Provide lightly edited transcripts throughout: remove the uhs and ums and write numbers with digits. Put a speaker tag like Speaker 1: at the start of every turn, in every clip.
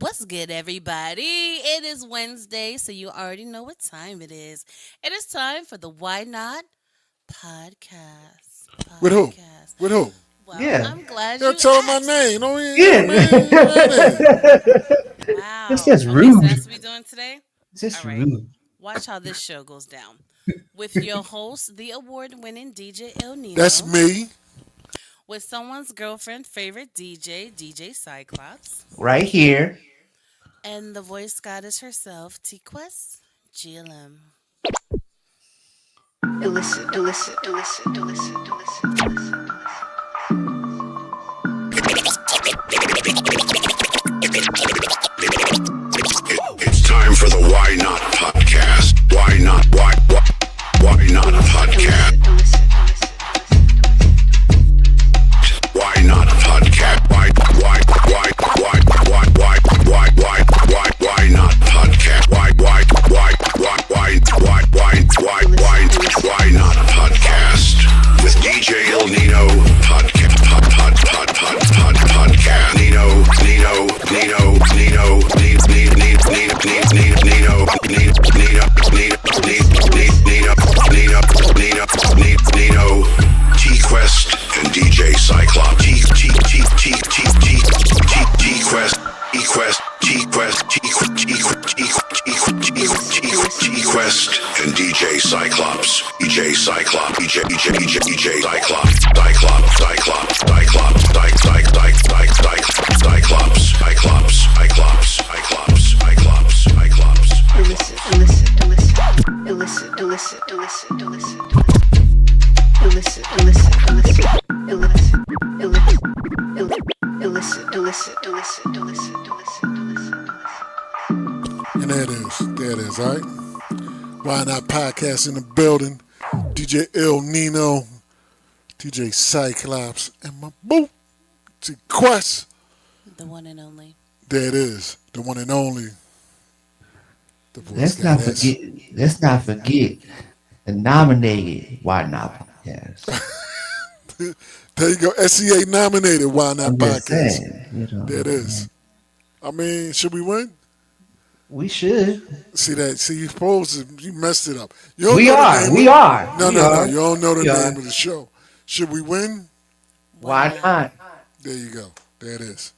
Speaker 1: What's good, everybody? It is Wednesday, so you already know what time it is. It is time for the Why Not podcast.
Speaker 2: With who?
Speaker 1: Podcast.
Speaker 2: With who?
Speaker 1: Well,
Speaker 3: Yeah.
Speaker 1: I'm glad
Speaker 2: Yo,
Speaker 1: you
Speaker 2: tell him my
Speaker 1: asked.
Speaker 2: name. No,
Speaker 3: Yeah.
Speaker 2: man, my name.
Speaker 3: That's
Speaker 1: Wow.
Speaker 3: just
Speaker 1: Okay, so
Speaker 3: rude.
Speaker 1: that's what we doing today?
Speaker 3: It's
Speaker 1: All
Speaker 3: just
Speaker 1: right.
Speaker 3: rude.
Speaker 1: Watch how this show goes down. With your host, the award winning DJ El
Speaker 2: That's
Speaker 1: Nino,
Speaker 2: me.
Speaker 1: with someone's girlfriend favorite DJ, DJ Cyclops,
Speaker 3: Right here.
Speaker 1: and the voice goddess herself, TQuest GLM.
Speaker 4: Illicit, illicit, illicit, illicit, illicit, illicit.
Speaker 5: It's time for the Why Not podcast. Why not? Why not podcast? Why not podcast? Why not podcast? Why not podcast? With DJ El Nino podcast. Nino, TQuest, and DJ Cyclops. TQuest, and DJ Cyclops. DJ Cyclops. DJ Cyclops.
Speaker 4: Illicit, illicit, illicit, illicit, illicit, illicit, illicit, illicit, illicit, illicit, illicit, illicit, illicit, illicit, illicit, illicit, illicit.
Speaker 2: And there it is. There it is, all right? Why Not Podcast in the building. DJ El Nino, DJ Cyclops, and my boo, T Quest.
Speaker 1: The one and only.
Speaker 2: There it is. The one and only. The voice
Speaker 3: Let's not
Speaker 2: goddess.
Speaker 3: forget. Let's not forget the nominated Why Not podcast.
Speaker 2: There you go. SCA nominated Why Not
Speaker 3: I'm just
Speaker 2: Podcast.
Speaker 3: saying.
Speaker 2: There it is. I mean, should we win?
Speaker 3: We should.
Speaker 2: See that? See, you supposed to, you messed it up. You don't
Speaker 3: We
Speaker 2: know the
Speaker 3: are.
Speaker 2: name
Speaker 3: We
Speaker 2: of-
Speaker 3: are.
Speaker 2: No,
Speaker 3: We
Speaker 2: no, no.
Speaker 3: are.
Speaker 2: You don't know the
Speaker 3: We
Speaker 2: name
Speaker 3: are.
Speaker 2: of the show. Should we win?
Speaker 3: Why not?
Speaker 2: There you go. There it is.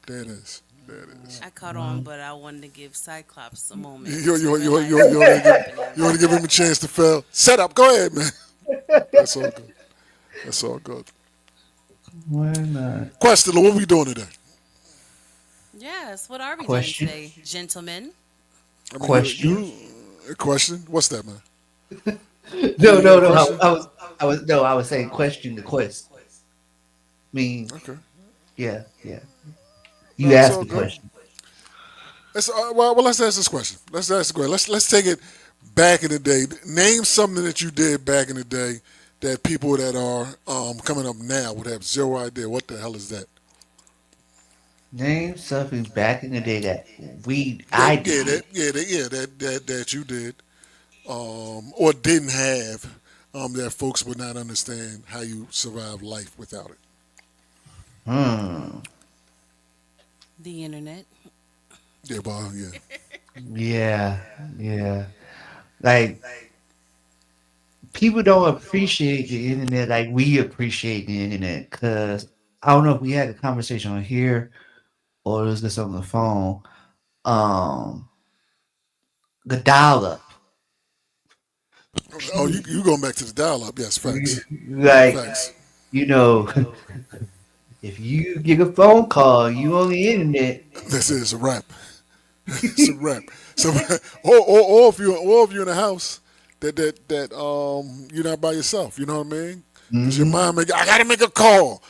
Speaker 2: There it is. There it is.
Speaker 1: I caught on, but I wanted to give Cyclops a moment.
Speaker 2: You want to give him a chance to fail? Set up. Go ahead, man. That's all good. That's all good.
Speaker 3: Why not?
Speaker 2: Question, what we doing today?
Speaker 1: Yes, what are we
Speaker 3: Question.
Speaker 1: doing today, gentlemen?
Speaker 2: I mean,
Speaker 3: Question.
Speaker 2: a question? What's that, man?
Speaker 3: No, no, no.
Speaker 2: Question?
Speaker 3: I was saying question the quest. I mean,
Speaker 2: Okay.
Speaker 3: yeah.
Speaker 2: No,
Speaker 3: You
Speaker 2: it's
Speaker 3: asked
Speaker 2: all
Speaker 3: the
Speaker 2: good.
Speaker 3: question.
Speaker 2: Well, let's ask this question. Let's take it back in the day. Name something that you did back in the day that people that are coming up now would have zero idea. What the hell is that?
Speaker 3: Name something back in the day that I did.
Speaker 2: That you did, or didn't have, that folks would not understand how you survive life without it.
Speaker 1: The internet.
Speaker 2: Yeah, well, yeah.
Speaker 3: Yeah. Like people don't appreciate the internet like we appreciate the internet. Cause I don't know if we had a conversation on here or it was just on the phone. Um, the dial up.
Speaker 2: Oh, you going back to the dial-up? Yes, facts.
Speaker 3: Like
Speaker 2: Facts.
Speaker 3: you know, if you get a phone call, you on the internet.
Speaker 2: This is a wrap. It's a wrap. So, or if you're in a house that you're not by yourself. You know what I mean? Because your mom I gotta make a call.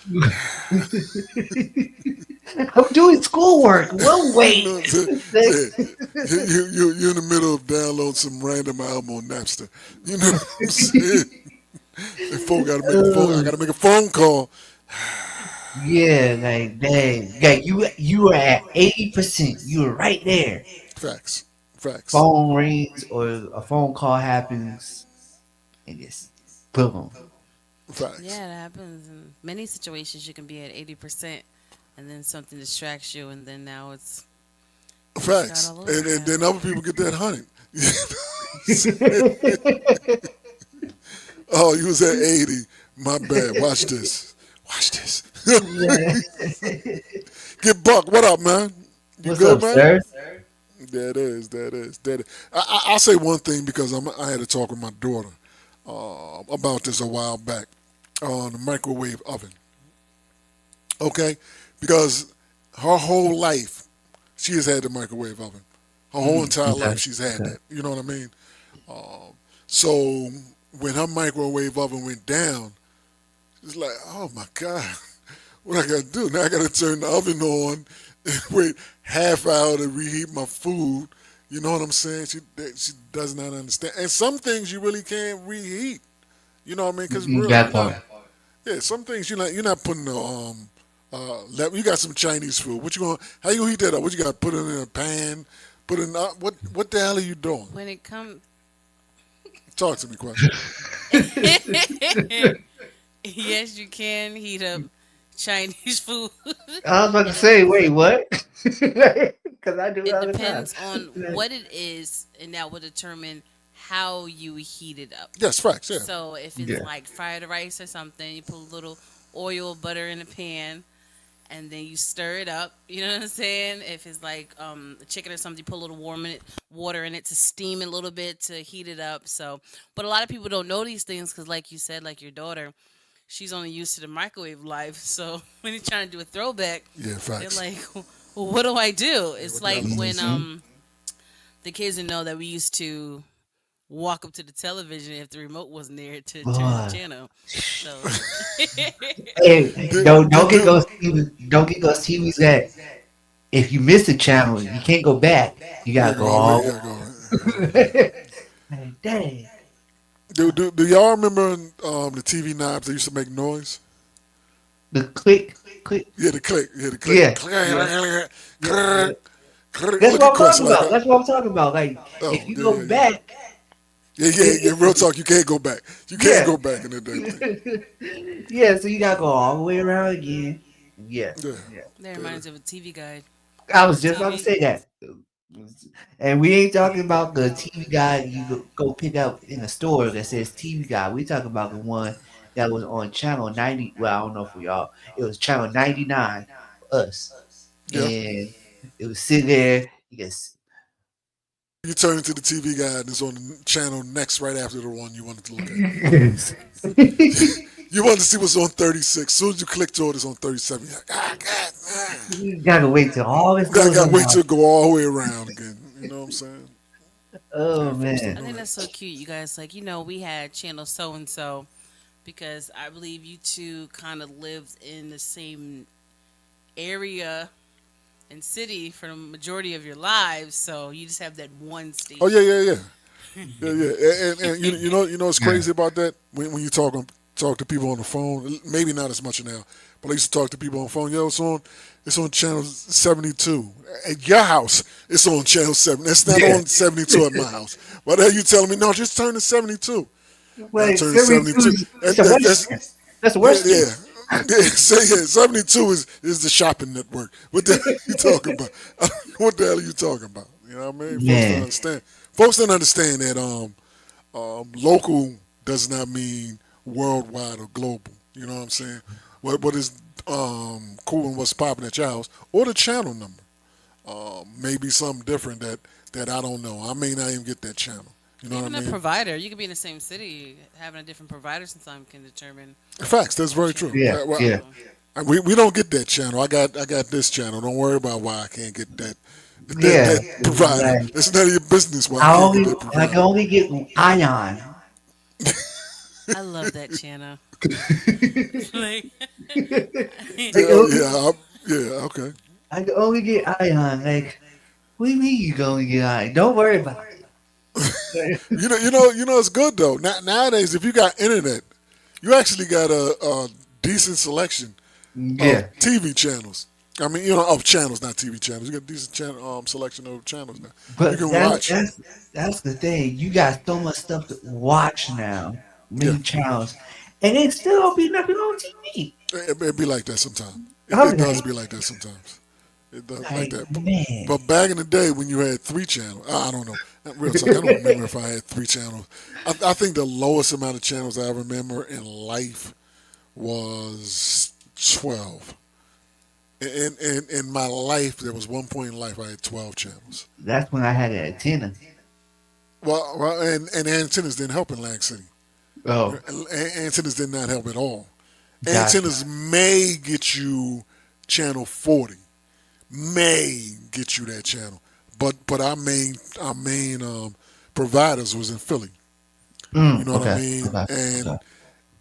Speaker 3: I'm doing schoolwork. We'll wait.
Speaker 2: You're in the middle of downloading some random album on Napster. You know what I'm saying? And folk gotta make a phone. I gotta make a phone call.
Speaker 3: Yeah, like dang, like you were at 80%. You were right there.
Speaker 2: Facts. Facts.
Speaker 3: Phone rings or a phone call happens, and it's boom.
Speaker 2: Facts.
Speaker 1: Yeah, it happens in many situations. You can be at 80%, and then something distracts you, and then now it's It's got
Speaker 2: Facts.
Speaker 1: all over
Speaker 2: And
Speaker 1: now.
Speaker 2: then other people get that honey. Oh, you was at 80. My bad. Watch this. Watch this.
Speaker 3: Yeah.
Speaker 2: Get Buck. What up, man? You
Speaker 3: What's
Speaker 2: good,
Speaker 3: up,
Speaker 2: man?
Speaker 3: sir?
Speaker 2: That is. That is. That is. I'll say one thing because I had to talk with my daughter about this a while back on the microwave oven. Okay? Because her whole life, she has had the microwave oven. Her whole entire life,
Speaker 3: Okay.
Speaker 2: she's had
Speaker 3: Okay.
Speaker 2: that. You know what I mean? So when her microwave oven went down, it's like, oh my God, what I got to do? Now I got to turn the oven on and wait half hour to reheat my food. You know what I'm saying? She does not understand. And some things you really can't reheat. You know what I mean? Because real,
Speaker 3: That
Speaker 2: you're not.
Speaker 3: part.
Speaker 2: Yeah, some things you're not putting the you got some Chinese food. What you going? How you gonna heat that up? What you got? Put it in a pan. Put it in. What the hell are you doing?
Speaker 1: When it comes,
Speaker 2: Talk to me, question.
Speaker 1: yes, you can heat up Chinese food.
Speaker 3: I was about to
Speaker 1: it
Speaker 3: say, wait, what? Because I do it
Speaker 1: it
Speaker 3: all the time.
Speaker 1: depends on what it is, and that will determine how you heat it up.
Speaker 2: Yes, facts. Yeah.
Speaker 1: So if it's
Speaker 3: Yeah.
Speaker 1: like fried rice or something, you put a little oil, butter in a pan, and then you stir it up. You know what I'm saying? If it's like chicken or something, you put a little water in it to steam it a little bit to heat it up. So, but a lot of people don't know these things because, like you said, like your daughter, she's only used to the microwave life. So when you're trying to do a throwback,
Speaker 2: Yeah,
Speaker 1: they're
Speaker 2: facts.
Speaker 1: like, well, "What do I do?"
Speaker 2: Yeah,
Speaker 1: It's
Speaker 2: what the hell
Speaker 1: like
Speaker 2: is
Speaker 1: when
Speaker 2: this?
Speaker 1: the kids didn't know that we used to walk up to the television if the remote wasn't there to turn the
Speaker 3: Boy.
Speaker 1: channel. So
Speaker 3: Hey,
Speaker 2: Do,
Speaker 3: don't
Speaker 2: do,
Speaker 3: get those TVs. Don't get those TVs that if you miss a channel, you can't go back. You
Speaker 2: yeah,
Speaker 3: gotta
Speaker 2: go
Speaker 3: go
Speaker 2: all the way.
Speaker 3: all.
Speaker 2: Yeah, go.
Speaker 3: Like, dang.
Speaker 2: Do y'all remember the TV knobs that used to make noise?
Speaker 3: The click, click.
Speaker 2: Yeah, the click. Yeah, the click.
Speaker 3: Yeah, yeah, yeah, yeah. That's
Speaker 2: Look at
Speaker 3: what I'm
Speaker 2: Quest
Speaker 3: talking
Speaker 2: like,
Speaker 3: about. That's what I'm talking about. Like, if
Speaker 2: oh,
Speaker 3: you
Speaker 2: yeah,
Speaker 3: go
Speaker 2: yeah, yeah.
Speaker 3: back,
Speaker 2: Yeah, yeah,
Speaker 3: it,
Speaker 2: yeah. Real talk, you can't go back. You can't
Speaker 3: yeah,
Speaker 2: go back in the damn thing.
Speaker 3: yeah. So you gotta go all the way around again. Yeah,
Speaker 2: Yeah,
Speaker 3: yeah.
Speaker 1: that reminds me of a TV guide.
Speaker 3: I was
Speaker 1: Watch
Speaker 3: just about to
Speaker 1: TV.
Speaker 3: say that. And we ain't talking about the TV guide you go pick up in the store that says TV guide. We talking about the one that was on channel 90. Well, I don't know for y'all. It was channel 99 for us.
Speaker 2: yeah.
Speaker 3: And it was sitting there. You guess.
Speaker 2: You turn into the TV guide and it's on the channel next right after the one you wanted to look at. You wanted to see what's on 36. As soon as you click to it, it's on 37. You're like, ah, God, man.
Speaker 3: You gotta wait till all this
Speaker 2: I
Speaker 3: goes
Speaker 2: got to wait till
Speaker 3: around.
Speaker 2: it go all the way around again. You know what I'm saying? Yeah,
Speaker 3: Oh
Speaker 2: folks don't
Speaker 1: I
Speaker 3: man.
Speaker 2: know
Speaker 1: think
Speaker 2: that.
Speaker 1: that's so cute, you guys. Like, we had channel so and so because I believe you two kind of lived in the same area and city for the majority of your lives. So you just have that one
Speaker 2: Oh, yeah,
Speaker 1: station.
Speaker 2: yeah, yeah. Yeah, yeah, and you know what's
Speaker 3: Yeah.
Speaker 2: crazy about that when you talk to people on the phone. Maybe not as much now, but I used to talk to people on the phone. Yo, it's on channel 72 at your house. It's on channel 7. It's not
Speaker 3: Yeah.
Speaker 2: on 72 at my house. Why the hell you telling me no? Just turn to 72. And I
Speaker 3: Wait,
Speaker 2: turned 72.
Speaker 3: 72
Speaker 2: And
Speaker 3: it's a
Speaker 2: that's
Speaker 3: Western. That's a
Speaker 2: yeah,
Speaker 3: Western.
Speaker 2: yeah. Yeah, so yeah, 72 is the shopping network. What the hell are you talking about? What the hell are you talking about? You know what I mean? Folks don't
Speaker 3: Man.
Speaker 2: understand. Folks don't understand that local does not mean worldwide or global. You know what I'm saying? What is cool and what's popping at your house or the channel number may be something different that I don't know. I may not even get that channel. You know what
Speaker 1: Even
Speaker 2: I
Speaker 1: a
Speaker 2: mean?
Speaker 1: provider, you could be in the same city, having a different provider sometimes can determine
Speaker 2: Facts. That's very
Speaker 1: what
Speaker 2: true.
Speaker 1: channel
Speaker 3: Yeah,
Speaker 1: you're
Speaker 2: Well,
Speaker 1: on.
Speaker 3: yeah.
Speaker 1: So
Speaker 2: we don't get that channel. I got this channel. Don't worry about why I can't get that
Speaker 3: Yeah.
Speaker 2: provider.
Speaker 3: Like
Speaker 2: It's none of your business why I
Speaker 3: I
Speaker 2: can't get
Speaker 3: only
Speaker 2: that
Speaker 3: I can
Speaker 2: provider.
Speaker 3: only get ion.
Speaker 1: I love that channel. Like,
Speaker 3: Like,
Speaker 2: Yeah, yeah, yeah. Okay.
Speaker 3: I can only get ion. Like, what do you mean you can only get ion? Don't worry about it.
Speaker 2: It's good though. Nowadays, if you got internet, you actually got a decent selection of
Speaker 3: Yeah.
Speaker 2: TV channels. I mean, of channels, not TV channels. You got a decent selection of channels now. You
Speaker 3: But
Speaker 2: can watch.
Speaker 3: that's the thing. You got so much stuff to watch now.
Speaker 2: Yeah,
Speaker 3: Many channels. And it still don't be nothing on TV.
Speaker 2: it be like that sometimes. It
Speaker 3: I'm
Speaker 2: does
Speaker 3: like,
Speaker 2: be like that sometimes. It does like
Speaker 3: Like
Speaker 2: that.
Speaker 3: man,
Speaker 2: But back in the day when you had three channels, I don't know. Real talk, I don't remember if I had three channels. I think the lowest amount of channels I remember in life was 12. In my life, there was one point in life I had 12 channels.
Speaker 3: that's when I had an antenna.
Speaker 2: And antennas didn't help in Lang City.
Speaker 3: Oh,
Speaker 2: Antennas did not help at all.
Speaker 3: gotcha.
Speaker 2: Antennas may get you channel 40, may get you that channel, but our main providers was in Philly. You know what I
Speaker 3: Okay,
Speaker 2: mean?
Speaker 3: okay, okay.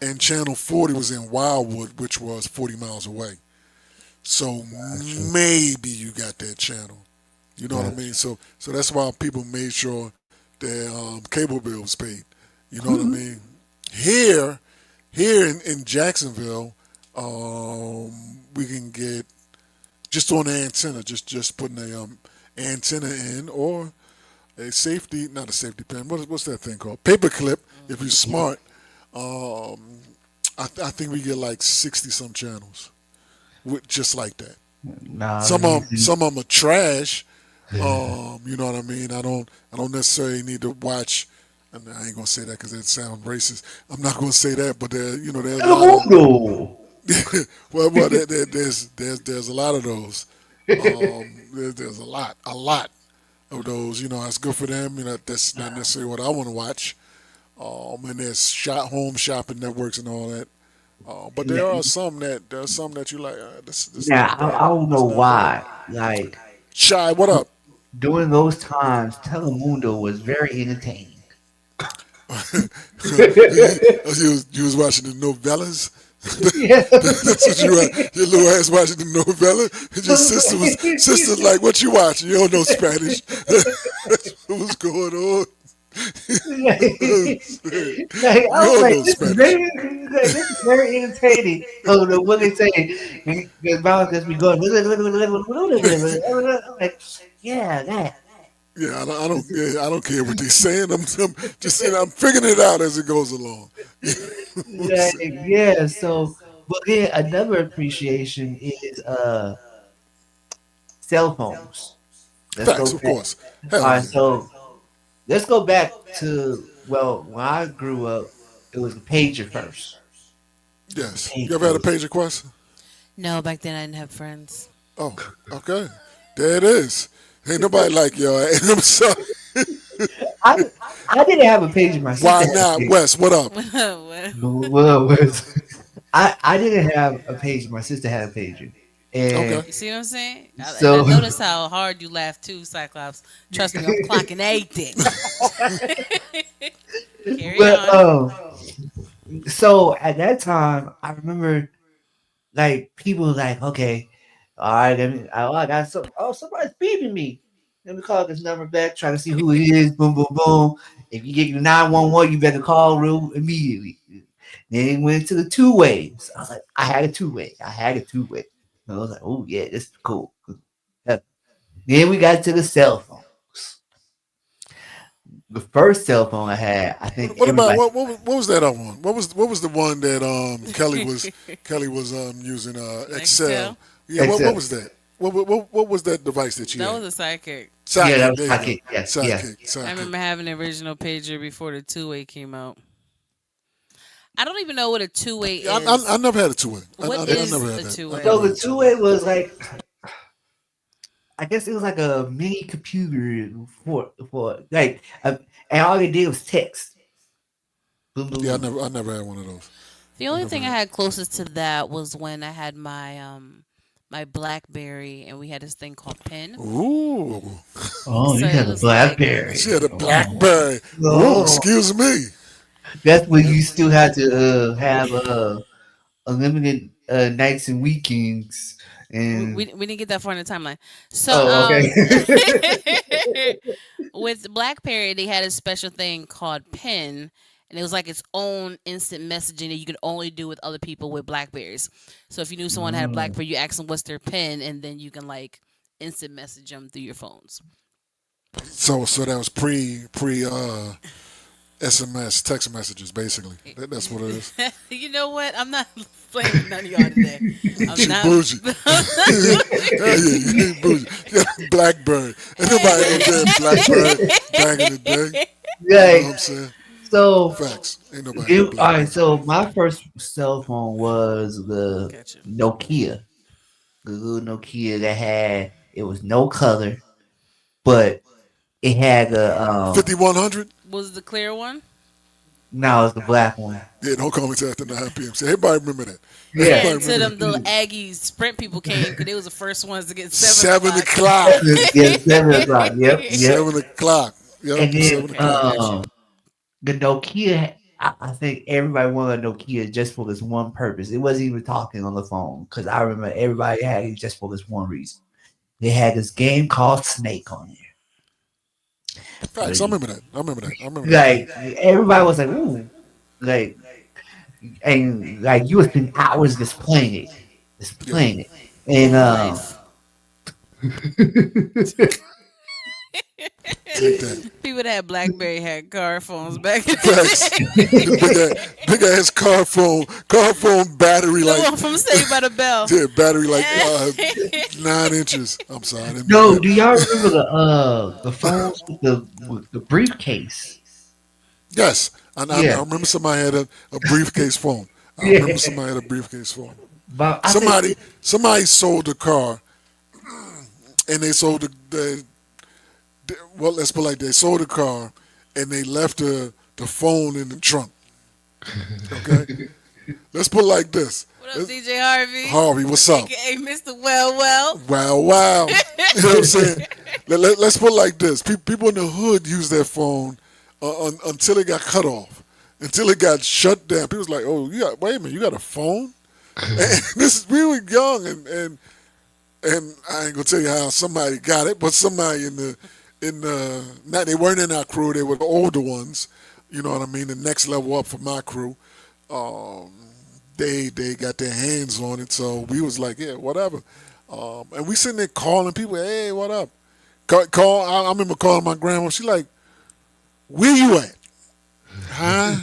Speaker 2: And channel 40 was in Wildwood, which was 40 miles away. So
Speaker 3: Gotcha.
Speaker 2: maybe you got that channel. You know what I
Speaker 3: Gotcha.
Speaker 2: mean? So that's why people made sure their cable bill was paid. You know what I mean? Here, here in Jacksonville, we can get just on the antenna, just putting a antenna in or a safety, not a safety pin. What's that thing called? Paper clip. If you're smart, um, I think we get like 60 some channels, just like that.
Speaker 3: Nah,
Speaker 2: Some of them are trash. You know what I mean. I don't necessarily need to watch. I mean, I ain't gonna say that because it sounds racist. I'm not gonna say that, but there's a lot of
Speaker 3: Telemundo.
Speaker 2: well, there's a lot of those. There's a lot of those. It's good for them. That's not necessarily what I want to watch. And there's home shopping networks and all that. But there are some that you like. This
Speaker 3: Now
Speaker 2: not
Speaker 3: I
Speaker 2: bad.
Speaker 3: don't know
Speaker 2: It's not bad.
Speaker 3: why. Like
Speaker 2: Shy, what up?
Speaker 3: during those times, Telemundo was very entertaining.
Speaker 2: You was watching the novellas.
Speaker 3: Yeah.
Speaker 2: That's what you were. Your little ass watching the novella, and your sister's like, "What you watching? You don't know Spanish." That's what was going on.
Speaker 3: Like,
Speaker 2: You
Speaker 3: like, I was
Speaker 2: don't
Speaker 3: like,
Speaker 2: know Spanish.
Speaker 3: this is very entertaining. Oh, no, what they say? Because Bounce gets me going. I'm like, yeah, that.
Speaker 2: Yeah, I don't care what they're saying. I'm just saying I'm figuring it out as it goes along.
Speaker 3: Like, yeah. So, but then another appreciation is cell phones. Let's go
Speaker 2: Facts, of
Speaker 3: back.
Speaker 2: course.
Speaker 3: All
Speaker 2: Hell
Speaker 3: right,
Speaker 2: yeah.
Speaker 3: so let's go back to when I grew up. It was a pager first.
Speaker 2: Yes. You ever
Speaker 3: Pager
Speaker 2: had a
Speaker 3: was.
Speaker 2: pager quest?
Speaker 1: No, back then I didn't have friends.
Speaker 2: Oh, okay. There it is. Ain't nobody like yo. I'm sorry.
Speaker 3: I I didn't have a pager. My
Speaker 2: Why
Speaker 3: sister had a
Speaker 2: not,
Speaker 3: pager.
Speaker 2: Wes? What up?
Speaker 1: What?
Speaker 3: Well, I didn't have a pager. My sister had a pager,
Speaker 2: Okay.
Speaker 3: and
Speaker 1: You see what I'm saying? And I
Speaker 3: so
Speaker 1: notice how hard you laugh too, Cyclops. Trust me, I'm clocking everything. Carry
Speaker 3: but
Speaker 1: on.
Speaker 3: so at that time, I remember like people like, okay, all right, I got some. Oh, somebody's beeping me. Let me call this number back, trying to see who it is. Boom, boom, boom. If you get your 911, you better call Rue immediately. Then it went to the two ways. I was like, I had a two way. I had a two way. I was like, oh yeah, this is cool. Yeah. Then we got to the cell phone. The first cell phone I had, I think
Speaker 2: What about
Speaker 3: everybody.
Speaker 2: what was that other one? What was the one that Kelly was using Excel?
Speaker 1: Nextel.
Speaker 2: Yeah. What
Speaker 3: Except,
Speaker 2: was that? What was that device that you
Speaker 1: That
Speaker 2: had?
Speaker 1: was a sidekick.
Speaker 3: yeah, that
Speaker 2: Sidekick.
Speaker 3: was
Speaker 2: There you go.
Speaker 3: pocket. Yes, yes.
Speaker 2: Sidekick.
Speaker 1: I
Speaker 2: Sidekick.
Speaker 1: remember having the original pager before the two-way came out. I don't even know what a two-way
Speaker 2: Yeah, I
Speaker 1: is.
Speaker 2: never had a two way.
Speaker 1: What
Speaker 2: I never
Speaker 1: is
Speaker 2: had
Speaker 1: a
Speaker 2: that. I
Speaker 1: two-way?
Speaker 3: So
Speaker 2: never had
Speaker 3: the
Speaker 2: a
Speaker 3: two
Speaker 2: two way.
Speaker 3: way was like, I guess it was like a mini computer for like, and all it did was text. Boom, boom,
Speaker 2: Yeah, I
Speaker 3: boom.
Speaker 2: never I never had one of those.
Speaker 1: The
Speaker 2: I
Speaker 1: only
Speaker 2: never
Speaker 1: thing I
Speaker 2: had.
Speaker 1: had closest to that was when I had my BlackBerry and we had this thing called Pen.
Speaker 2: Ooh,
Speaker 3: Oh,
Speaker 1: So
Speaker 3: you
Speaker 1: it
Speaker 3: had a
Speaker 1: was like
Speaker 2: she
Speaker 3: BlackBerry.
Speaker 2: had a
Speaker 3: Oh,
Speaker 2: BlackBerry. Ooh,
Speaker 3: oh.
Speaker 2: excuse me.
Speaker 3: That's when you still had to have unlimited nights and weekends. And
Speaker 1: we didn't get that far in the timeline. So
Speaker 3: oh, okay.
Speaker 1: with BlackBerry they had a special thing called Pen, and it was like its own instant messaging that you could only do with other people with Blackberries. So if you knew someone had a
Speaker 3: Mm.
Speaker 1: BlackBerry, you ask them what's their pin, and then you can like instant message them through your phones.
Speaker 2: So that was pre SMS, text messages, basically. That's what it is.
Speaker 1: You know what? I'm not playing none of y'all today. I'm
Speaker 2: She
Speaker 1: not.
Speaker 2: bougie. Yeah, you ain't bougie. Yeah, Blackberry. Ain't nobody no damn Blackberry back in the day. You know what I'm
Speaker 3: Like,
Speaker 2: saying?
Speaker 3: so
Speaker 2: Facts. Ain't nobody no
Speaker 3: all right.
Speaker 2: Blackberry.
Speaker 3: So my first cell phone was the
Speaker 1: Gotcha.
Speaker 3: Nokia, the little Nokia that had it was no color, but it had the
Speaker 2: 5100?
Speaker 1: Was the clear one?
Speaker 3: no, it's the black one.
Speaker 2: Yeah, don't call me till after 9 p.m. Say, everybody remember that.
Speaker 1: Yeah,
Speaker 3: Yeah,
Speaker 2: Everybody
Speaker 1: until
Speaker 2: remember
Speaker 1: them
Speaker 2: that.
Speaker 1: little Aggie Sprint people came because they was the first ones to get
Speaker 2: 7
Speaker 1: 7 o'clock.
Speaker 2: o'clock.
Speaker 3: yeah, 7 o'clock. Yep, yep.
Speaker 2: 7 o'clock. Yep,
Speaker 3: And then
Speaker 2: 7
Speaker 1: Okay,
Speaker 2: o'clock.
Speaker 1: got you.
Speaker 3: the Nokia. I think everybody wanted a Nokia just for this one purpose. It wasn't even talking on the phone because I remember everybody had it just for this one reason. They had this game called Snake on
Speaker 2: Facts. I
Speaker 3: there.
Speaker 2: remember that. I remember that. I remember that.
Speaker 3: Like everybody was like, "Ooh," like and like you would spend hours just
Speaker 2: Yeah.
Speaker 3: playing it, and
Speaker 1: Life.
Speaker 2: Take that.
Speaker 1: People that had BlackBerry had car phones back in
Speaker 2: Facts.
Speaker 1: the
Speaker 2: Big ass car phone battery
Speaker 1: The
Speaker 2: like
Speaker 1: one from Saved by the Bell.
Speaker 2: yeah, battery like 9 inches. I'm sorry, I didn't mean
Speaker 3: no,
Speaker 2: that.
Speaker 3: do y'all remember the phones with the briefcase?
Speaker 2: Yes, I
Speaker 3: Yeah,
Speaker 2: remember somebody had a briefcase phone. I remember
Speaker 3: yeah.
Speaker 2: somebody had a briefcase phone.
Speaker 3: But I think
Speaker 2: Somebody sold the car, and they sold well, let's put it like they sold the car, and they left the phone in the trunk. Okay, let's put it like this.
Speaker 1: What up, DJ Harvey?
Speaker 2: Harvey, what's up?
Speaker 1: AKA Mr. Well Well.
Speaker 2: Wow, wow. You know what I'm saying? Let's put it like this. People in the hood use their phone until it got cut off, until it got shut down. People's like, oh, wait a minute, you got a phone? And we were young, and I ain't gonna tell you how somebody got it, but somebody not they weren't in our crew. They were the older ones. You know what I mean? The next level up for my crew. Um, they got their hands on it, so we was like, yeah, whatever. And we sitting there calling people, hey, what up? I remember calling my grandma. She like, where you at? Huh?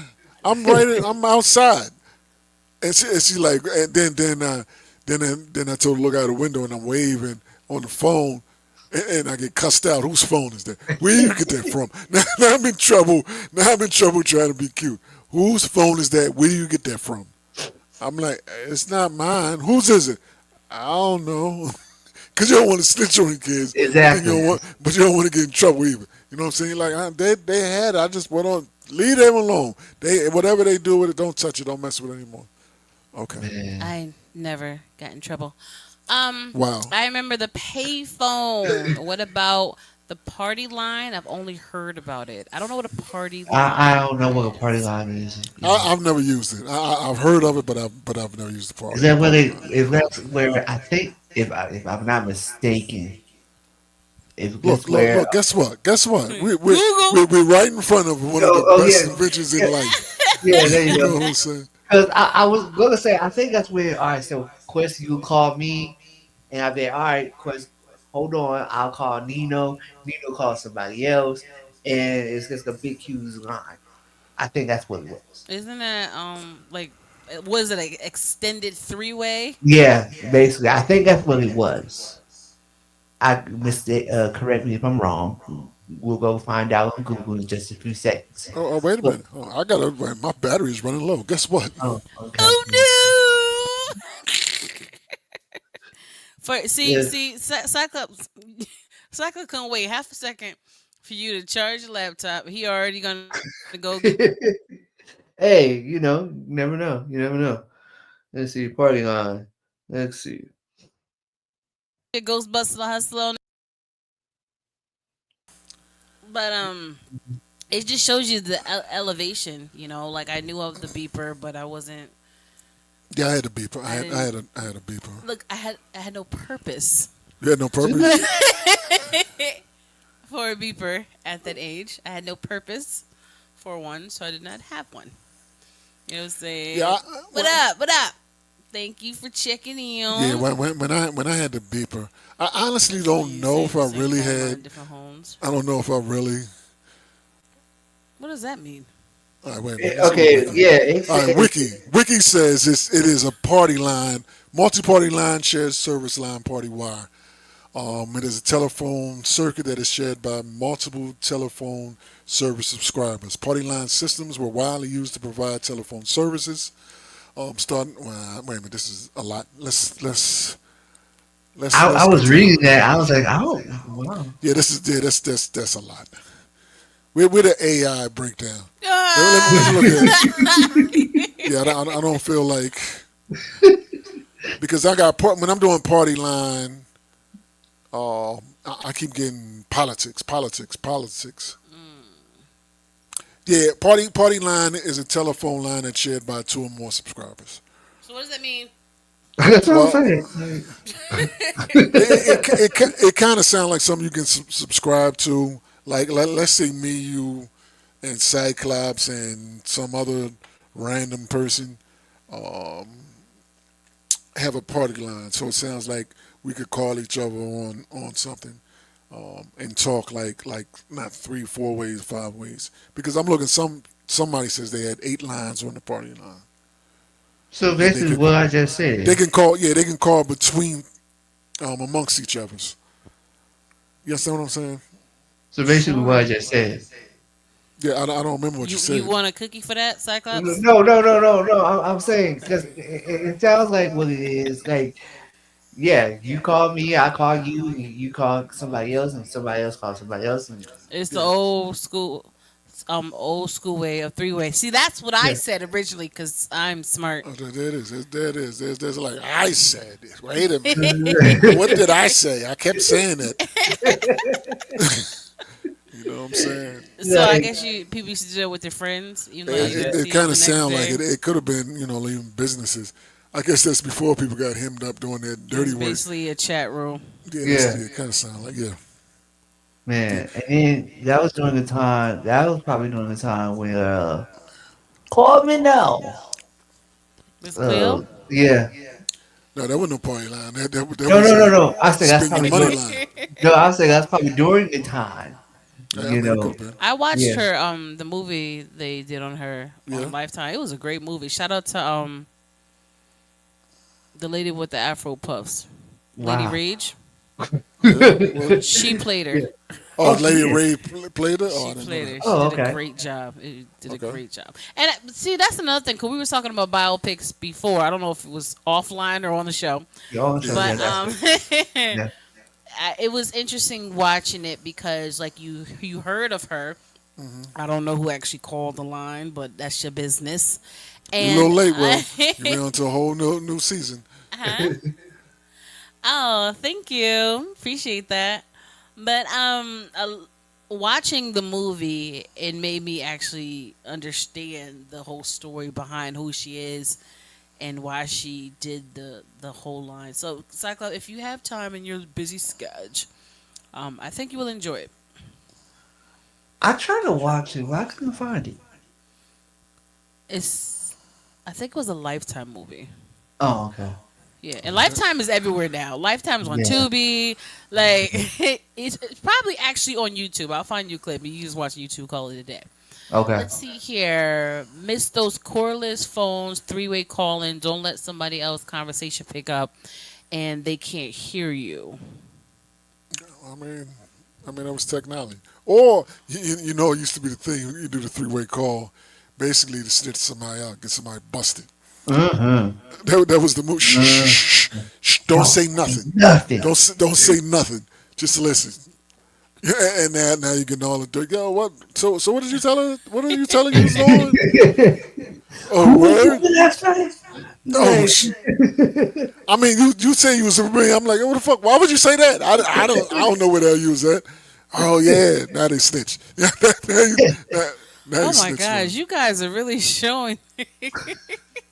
Speaker 2: I'm outside. And she like, and then I told her to look out the window, and I'm waving on the phone, and I get cussed out. Whose phone is that? Where you get that from? Now I'm in trouble. Now I'm in trouble trying to be cute. Whose phone is that? Where do you get that from? I'm like, it's not mine. Whose is it? I don't know. Because you don't want to snitch on your kids.
Speaker 3: exactly.
Speaker 2: But you don't want to get in trouble either. You know what I'm saying? Like, they had it. I just went on. Leave them alone. Whatever they do with it, don't touch it. Don't mess with it anymore. Okay.
Speaker 3: Man.
Speaker 1: I never got in trouble.
Speaker 2: Wow.
Speaker 1: I remember the payphone. What about the party line? I've only heard about it. I don't know what a party
Speaker 3: I
Speaker 1: line
Speaker 3: don't know what a party line is.
Speaker 2: I've never used it. I've heard of it, but I've never used the
Speaker 3: Is
Speaker 2: party.
Speaker 3: that where
Speaker 2: Party
Speaker 3: they?
Speaker 2: line.
Speaker 3: Is that where I think if I'm not mistaken, if
Speaker 2: Look,
Speaker 3: that's
Speaker 2: look,
Speaker 3: where
Speaker 2: look. Guess what? Guess what?
Speaker 1: Google.
Speaker 2: We're right in front of one of the
Speaker 3: oh
Speaker 2: best
Speaker 3: yeah,
Speaker 2: inventions in
Speaker 3: yeah,
Speaker 2: life.
Speaker 3: yeah, there you
Speaker 2: You know
Speaker 3: go.
Speaker 2: what I'm saying?
Speaker 3: Because I was gonna say I think that's where all right. So Quest, you call me, and I'll be all right. Quest, hold on. I'll call Nino. Nino calls somebody else, and it's just a big huge line. I think that's what it was.
Speaker 1: Isn't that like was it an extended three way?
Speaker 3: Yeah, basically, I think that's what it was. I missed it. Correct me if I'm wrong. We'll go find out on Google in just a few seconds.
Speaker 2: Wait a
Speaker 3: But,
Speaker 2: minute. Oh, my battery is running low. Guess what?
Speaker 3: oh, okay.
Speaker 1: Oh no! For
Speaker 3: Yeah.
Speaker 1: Cyclops, Cyclops couldn't wait half a second for you to charge your laptop. He already gonna go get
Speaker 3: Hey, you never know. You never know. Let's see, party line. Let's see.
Speaker 1: Ghostbusters hustle. But it just shows you the elevation. You know, like I knew of the beeper, but I wasn't.
Speaker 2: Yeah, I had a beeper.
Speaker 1: I
Speaker 2: I had a beeper.
Speaker 1: Look, I had no purpose
Speaker 2: You had no purpose.
Speaker 1: for a beeper at that age. I had no purpose for one, so I did not have one. You know what I'm saying?
Speaker 2: Yeah.
Speaker 1: What up? What up? Thank you for checking in.
Speaker 2: Yeah. When I had the beeper, I honestly don't know if I really had.
Speaker 1: different homes.
Speaker 2: I don't know if I really.
Speaker 1: What does that mean?
Speaker 2: All right, wait a minute. Let's go to
Speaker 3: Okay,
Speaker 2: Wiki.
Speaker 3: yeah,
Speaker 2: All right, Wiki says it is a party line, multi-party line, shared service line, party wire. It is a telephone circuit that is shared by multiple telephone service subscribers. Party line systems were widely used to provide telephone services. Starting. Wait a minute. This is a lot.
Speaker 3: I
Speaker 2: Let's
Speaker 3: was
Speaker 2: continue.
Speaker 3: reading that. I was like, oh, wow.
Speaker 2: Yeah, this is that's a lot. We're the AI breakdown. Let me
Speaker 1: Ah!
Speaker 2: look at it. Yeah, I don't feel like because I got when I'm doing party line. I keep getting politics. Yeah, party line is a telephone line that's shared by two or more subscribers.
Speaker 1: So what does that mean?
Speaker 3: That's what I'm
Speaker 2: Well,
Speaker 3: saying. Like,
Speaker 2: it kind of sounds like something you can subscribe to. Like let's say me, you, and Cyclops and some other random person have a party line. So it sounds like we could call each other on something and talk like not 3, 4 ways, 5 ways. Because I'm looking somebody says they had 8 lines on the party line,
Speaker 3: so
Speaker 2: and
Speaker 3: this is what I just
Speaker 2: they
Speaker 3: said.
Speaker 2: can call they can call between amongst each other's. You understand what I'm saying?
Speaker 3: So basically what I just said.
Speaker 2: Yeah, I don't remember what you
Speaker 1: You
Speaker 2: said.
Speaker 1: want a cookie for that, Cyclops?
Speaker 3: No. I'm saying because it sounds like what it is. Like, yeah, you call me, I call you, and you call somebody else, and somebody else calls somebody else, and
Speaker 1: It's the
Speaker 2: Yeah.
Speaker 1: old school way of three-way. See, that's what I
Speaker 3: yeah.
Speaker 1: said originally because I'm smart.
Speaker 2: Oh, there it is. There it is. There's like I said this. Wait a minute. What did I say? I kept saying it. You know what I'm saying?
Speaker 1: So I
Speaker 3: Like,
Speaker 1: guess people used to do it with their friends, even though you
Speaker 2: It,
Speaker 1: didn't
Speaker 2: it
Speaker 1: see them
Speaker 2: kind
Speaker 1: the
Speaker 2: of
Speaker 1: next
Speaker 2: sound like
Speaker 1: day.
Speaker 2: it could have been, even businesses. I guess that's before people got hemmed up doing their dirty
Speaker 1: It's
Speaker 2: work.
Speaker 1: basically a chat room.
Speaker 2: Yeah,
Speaker 3: yeah,
Speaker 2: it kind of sound like
Speaker 3: man. And then that was during the time. That was probably during the time when call me now.
Speaker 1: Miss Cleo?
Speaker 3: Yeah.
Speaker 2: No, that wasn't no party line. That
Speaker 3: No,
Speaker 2: was
Speaker 3: no, no, no. I said that's
Speaker 2: spend your
Speaker 3: probably
Speaker 2: money
Speaker 3: during.
Speaker 2: line.
Speaker 3: No, I said that's probably during the time.
Speaker 2: Yeah, I
Speaker 3: You
Speaker 2: mean it could
Speaker 3: know.
Speaker 2: have been.
Speaker 1: I watched
Speaker 3: Yeah.
Speaker 1: her the movie they did on her
Speaker 2: Yeah.
Speaker 1: on Lifetime. It was a great movie. Shout out to the lady with the Afro puffs, Lady
Speaker 3: Wow.
Speaker 1: Rage.
Speaker 2: Well,
Speaker 1: She played her.
Speaker 3: Yeah.
Speaker 2: oh,
Speaker 3: Oh,
Speaker 2: Lady
Speaker 3: shit.
Speaker 2: Ray played her. Oh,
Speaker 1: She
Speaker 2: I didn't know
Speaker 1: played her.
Speaker 2: that.
Speaker 1: She
Speaker 3: Oh,
Speaker 1: did a
Speaker 3: okay.
Speaker 1: great job. It did a
Speaker 2: Okay.
Speaker 1: great job. And see, that's another thing. Cause we were talking about biopics before. I don't know if it was offline or on the show,
Speaker 3: Y'all show
Speaker 1: but
Speaker 3: that. Yeah.
Speaker 1: it was interesting watching it because like you heard of her. I don't know who actually called the line, but that's your business.
Speaker 2: You're a
Speaker 1: And
Speaker 2: little late, Will. You went on to a whole new season.
Speaker 1: huh? Oh, thank you. Appreciate that. But watching the movie, it made me actually understand the whole story behind who she is and why she did the whole line. So, Cyclops, if you have time in your busy schedule, I think you will enjoy it.
Speaker 3: I tried to watch it, but I couldn't find it.
Speaker 1: I think it was a Lifetime movie.
Speaker 3: Oh, okay.
Speaker 1: Yeah, and Lifetime is everywhere now. Lifetime's on
Speaker 3: Yeah.
Speaker 1: Tubi. Like it's probably actually on YouTube. I'll find you a clip. You just watch YouTube. Call it a day.
Speaker 3: Okay.
Speaker 1: Let's see here. Miss those cordless phones. 3-way calling. Don't let somebody else conversation pick up, and they can't hear you.
Speaker 2: I mean, that was technology. Or it used to be the thing. You do the 3-way call, basically to snitch somebody out, get somebody busted.
Speaker 3: Mm-hmm.
Speaker 2: That was the move. Shh, don't say nothing.
Speaker 3: Nothing.
Speaker 2: Don't say nothing. Just listen. Yeah, and now you get all the dirt. Yo, what? So what did you tell her? What are you telling you was doing? Oh, word.
Speaker 3: Last night?
Speaker 2: Oh, I mean, you say you was a me. I'm like, what the fuck? Why would you say that? I don't know where the hell you was at. Oh yeah, now they snitch. Yeah, now
Speaker 1: Oh
Speaker 2: you
Speaker 1: my
Speaker 2: snitch.
Speaker 1: gosh, you guys are really showing.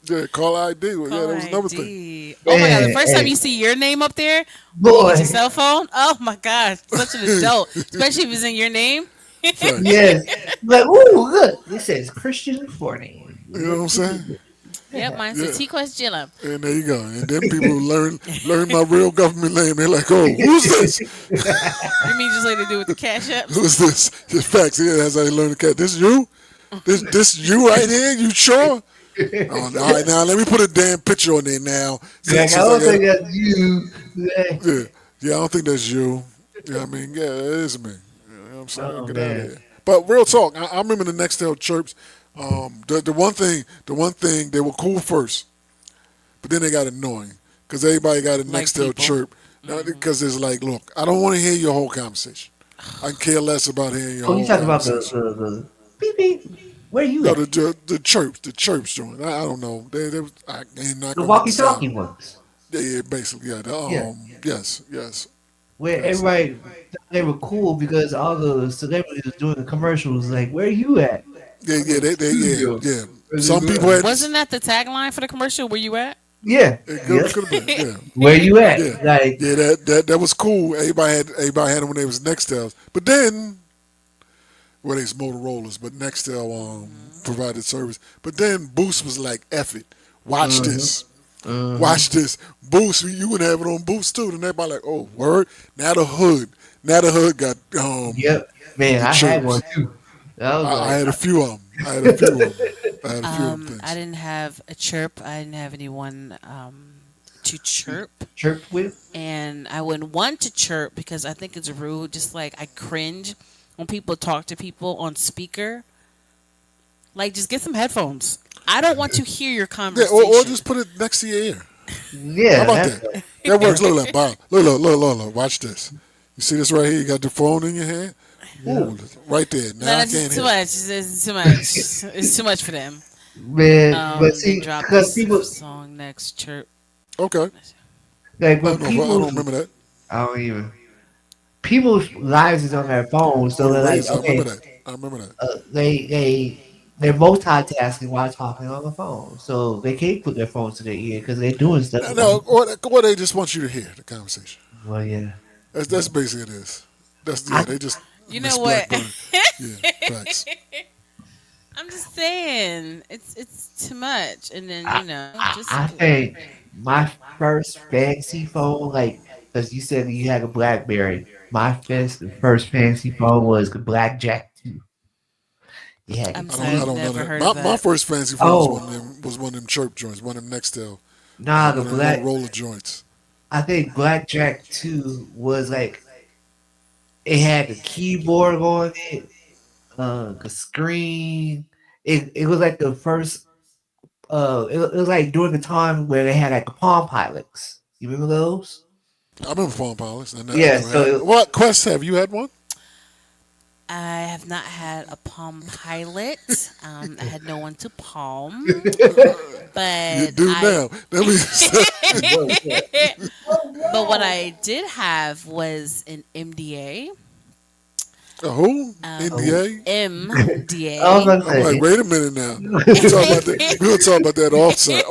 Speaker 2: Yeah, call ID. Well, yeah, that was another thing.
Speaker 1: ID. Oh my god, the first time
Speaker 3: Hey.
Speaker 1: you see your name up there, when you
Speaker 3: Boy.
Speaker 1: get your cell phone. Oh my gosh, such an adult, especially if it's in your name.
Speaker 2: Fact.
Speaker 3: Yes. Like, ooh, look. It says Christian forename.
Speaker 2: You know what I'm saying?
Speaker 1: Yep, mine's
Speaker 2: Yeah.
Speaker 1: a TQuestGLM.
Speaker 2: And there you go. And then people learn my real government name. They're like, oh, who's this?
Speaker 1: You mean just like they do with the cash apps?
Speaker 2: Who's this? Just facts. Yeah, that's how they learn the cat. This is you? This you right here? You sure? Oh, all right, now let me put a damn picture on there now.
Speaker 3: Like, I
Speaker 2: Since I
Speaker 3: don't
Speaker 2: got
Speaker 3: think that's you. Like,
Speaker 2: yeah, yeah, I don't think that's you. Yeah, I mean, yeah, it is me. You know what I'm saying?
Speaker 3: oh
Speaker 2: Get out of
Speaker 3: man.
Speaker 2: here. But real talk, I remember the Nextel chirps. The one thing, they were cool first, but then they got annoying because everybody got a
Speaker 1: Like
Speaker 2: Nextel
Speaker 1: people.
Speaker 2: chirp. Because it's like, look, I don't want to hear your whole conversation. I can care less about hearing your
Speaker 3: Oh, you
Speaker 2: whole
Speaker 3: talking about
Speaker 2: conversation.
Speaker 3: the beep beep? Where you
Speaker 2: No,
Speaker 3: at?
Speaker 2: the chirps joint. I don't know. They not
Speaker 3: The
Speaker 2: gonna make the sound.
Speaker 3: walkie-talkie ones.
Speaker 2: Yeah, yeah, basically, yeah.
Speaker 3: Yeah,
Speaker 2: Yes, yes,
Speaker 3: where
Speaker 2: yes.
Speaker 3: everybody thought they were cool because all the celebrities was doing the commercials. Like, where you at?
Speaker 2: Yeah,
Speaker 3: I'm
Speaker 2: yeah,
Speaker 3: in the
Speaker 2: yeah,
Speaker 3: studio.
Speaker 2: yeah. Some people had
Speaker 1: Wasn't that the tagline for the commercial? Where you at?
Speaker 3: Yeah,
Speaker 2: it
Speaker 3: yeah.
Speaker 2: could have been, yeah,
Speaker 3: Where you at?
Speaker 2: yeah,
Speaker 3: Like,
Speaker 2: yeah. That was cool. Everybody had them when they was Nextels, but then well, they was Motorola's, but Nextel provided service. But then Boost was like, "F it, watch this." Watch this. Boost, you would have it on Boost too. And everybody like, oh, word. Now the hood got
Speaker 3: yep, man,
Speaker 2: the
Speaker 3: I had one
Speaker 2: chirps.
Speaker 3: too. I was
Speaker 2: I
Speaker 3: like,
Speaker 2: had a few of them. I had a few of them. I had a few of them
Speaker 1: I
Speaker 2: things.
Speaker 1: didn't have a chirp. I didn't have anyone to chirp,
Speaker 3: chirp with.
Speaker 1: and I wouldn't want to chirp because I think it's rude. Just like I cringe when people talk to people on speaker. Like, just get some headphones. I don't want to hear your
Speaker 2: Yeah,
Speaker 1: conversation.
Speaker 2: or just put it next to your ear. How
Speaker 3: Yeah,
Speaker 2: about
Speaker 3: that's
Speaker 2: that? That works. Look, look, Bob. Look. Watch this. You see this right here? You got the phone in your hand? Ooh, right there.
Speaker 1: No,
Speaker 2: Now I
Speaker 1: that's
Speaker 2: can't
Speaker 1: just too
Speaker 2: hear.
Speaker 1: much. It's too much. It's too much for them.
Speaker 3: man. But
Speaker 1: Then
Speaker 3: see,
Speaker 1: drop
Speaker 3: because
Speaker 1: this
Speaker 3: people
Speaker 1: song next. Chirp.
Speaker 2: Okay.
Speaker 3: like
Speaker 2: I
Speaker 3: when
Speaker 2: don't know. I
Speaker 3: people,
Speaker 2: don't remember that.
Speaker 3: I don't even. People's lives is on their phone,
Speaker 2: Oh,
Speaker 3: so
Speaker 2: the
Speaker 3: they're like,
Speaker 2: raise. I remember
Speaker 3: okay,
Speaker 2: that. I remember that.
Speaker 3: they're multitasking while talking on the phone, so they can't put their phones to their ear because they're doing stuff on
Speaker 2: No,
Speaker 3: the phone.
Speaker 2: or they just want you to hear the conversation.
Speaker 3: Well, yeah,
Speaker 2: That's basically it is. That's
Speaker 3: I
Speaker 2: yeah. They just
Speaker 1: You know
Speaker 2: Miss
Speaker 1: what?
Speaker 2: Blackburn. Yeah, facts.
Speaker 1: I'm just saying, it's too much. And then just
Speaker 3: I think my first fancy phone, like, because you said you had a BlackBerry, my first fancy phone was the Blackjack 2. It had the
Speaker 1: I'm sorry,
Speaker 2: I
Speaker 1: I've
Speaker 3: key.
Speaker 2: don't know
Speaker 1: never
Speaker 2: that.
Speaker 1: heard of
Speaker 2: My
Speaker 1: that.
Speaker 2: first fancy phone
Speaker 3: Oh,
Speaker 2: was one of them chirp joints, one of them Nextel,
Speaker 3: nah, the
Speaker 2: one of them
Speaker 3: Black.
Speaker 2: Motorola joints.
Speaker 3: I think Blackjack 2 was like it had the keyboard on it, the screen. It was like the first. It was like during the time where they had like the Palm Pilots. You remember those?
Speaker 2: I remember phone pilots, and I
Speaker 3: Yeah.
Speaker 2: never had one.
Speaker 3: So
Speaker 2: What Quest have you had one?
Speaker 1: I have not had a Palm Pilot. I had no one to palm,
Speaker 2: You
Speaker 1: but
Speaker 2: do now. That means
Speaker 1: but what I did have was an MDA.
Speaker 2: who?
Speaker 1: Um,
Speaker 2: NDA?
Speaker 3: I was
Speaker 1: MDA.
Speaker 3: gonna
Speaker 2: I'm like,
Speaker 3: say,
Speaker 2: wait a minute now. We'll talk about that. We'll talk about that offline.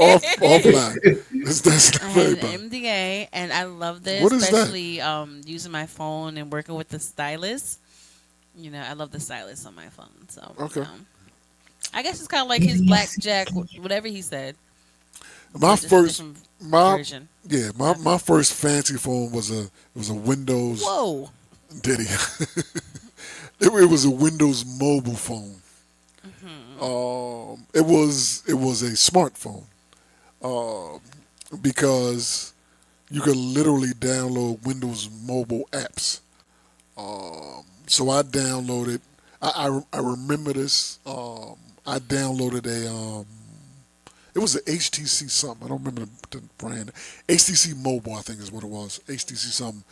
Speaker 2: That's
Speaker 1: I
Speaker 2: not
Speaker 1: had
Speaker 2: very
Speaker 1: an
Speaker 2: bad.
Speaker 1: MDA, and I loved it,
Speaker 2: What is that?
Speaker 1: especially using my phone and working with the stylus. I love the stylus on my phone. So,
Speaker 2: Okay.
Speaker 1: I guess it's kind of like his blackjack, whatever he said,
Speaker 2: My
Speaker 1: but just a
Speaker 2: first,
Speaker 1: different
Speaker 2: my
Speaker 1: version.
Speaker 2: yeah, my first fancy phone was a Windows.
Speaker 1: Whoa.
Speaker 2: Did he? It was a Windows mobile phone. It was a smartphone because you could literally download Windows mobile apps. So I downloaded. I remember this. I downloaded a. It was an HTC something. I don't remember the brand. HTC Mobile, I think is what it was. HTC something.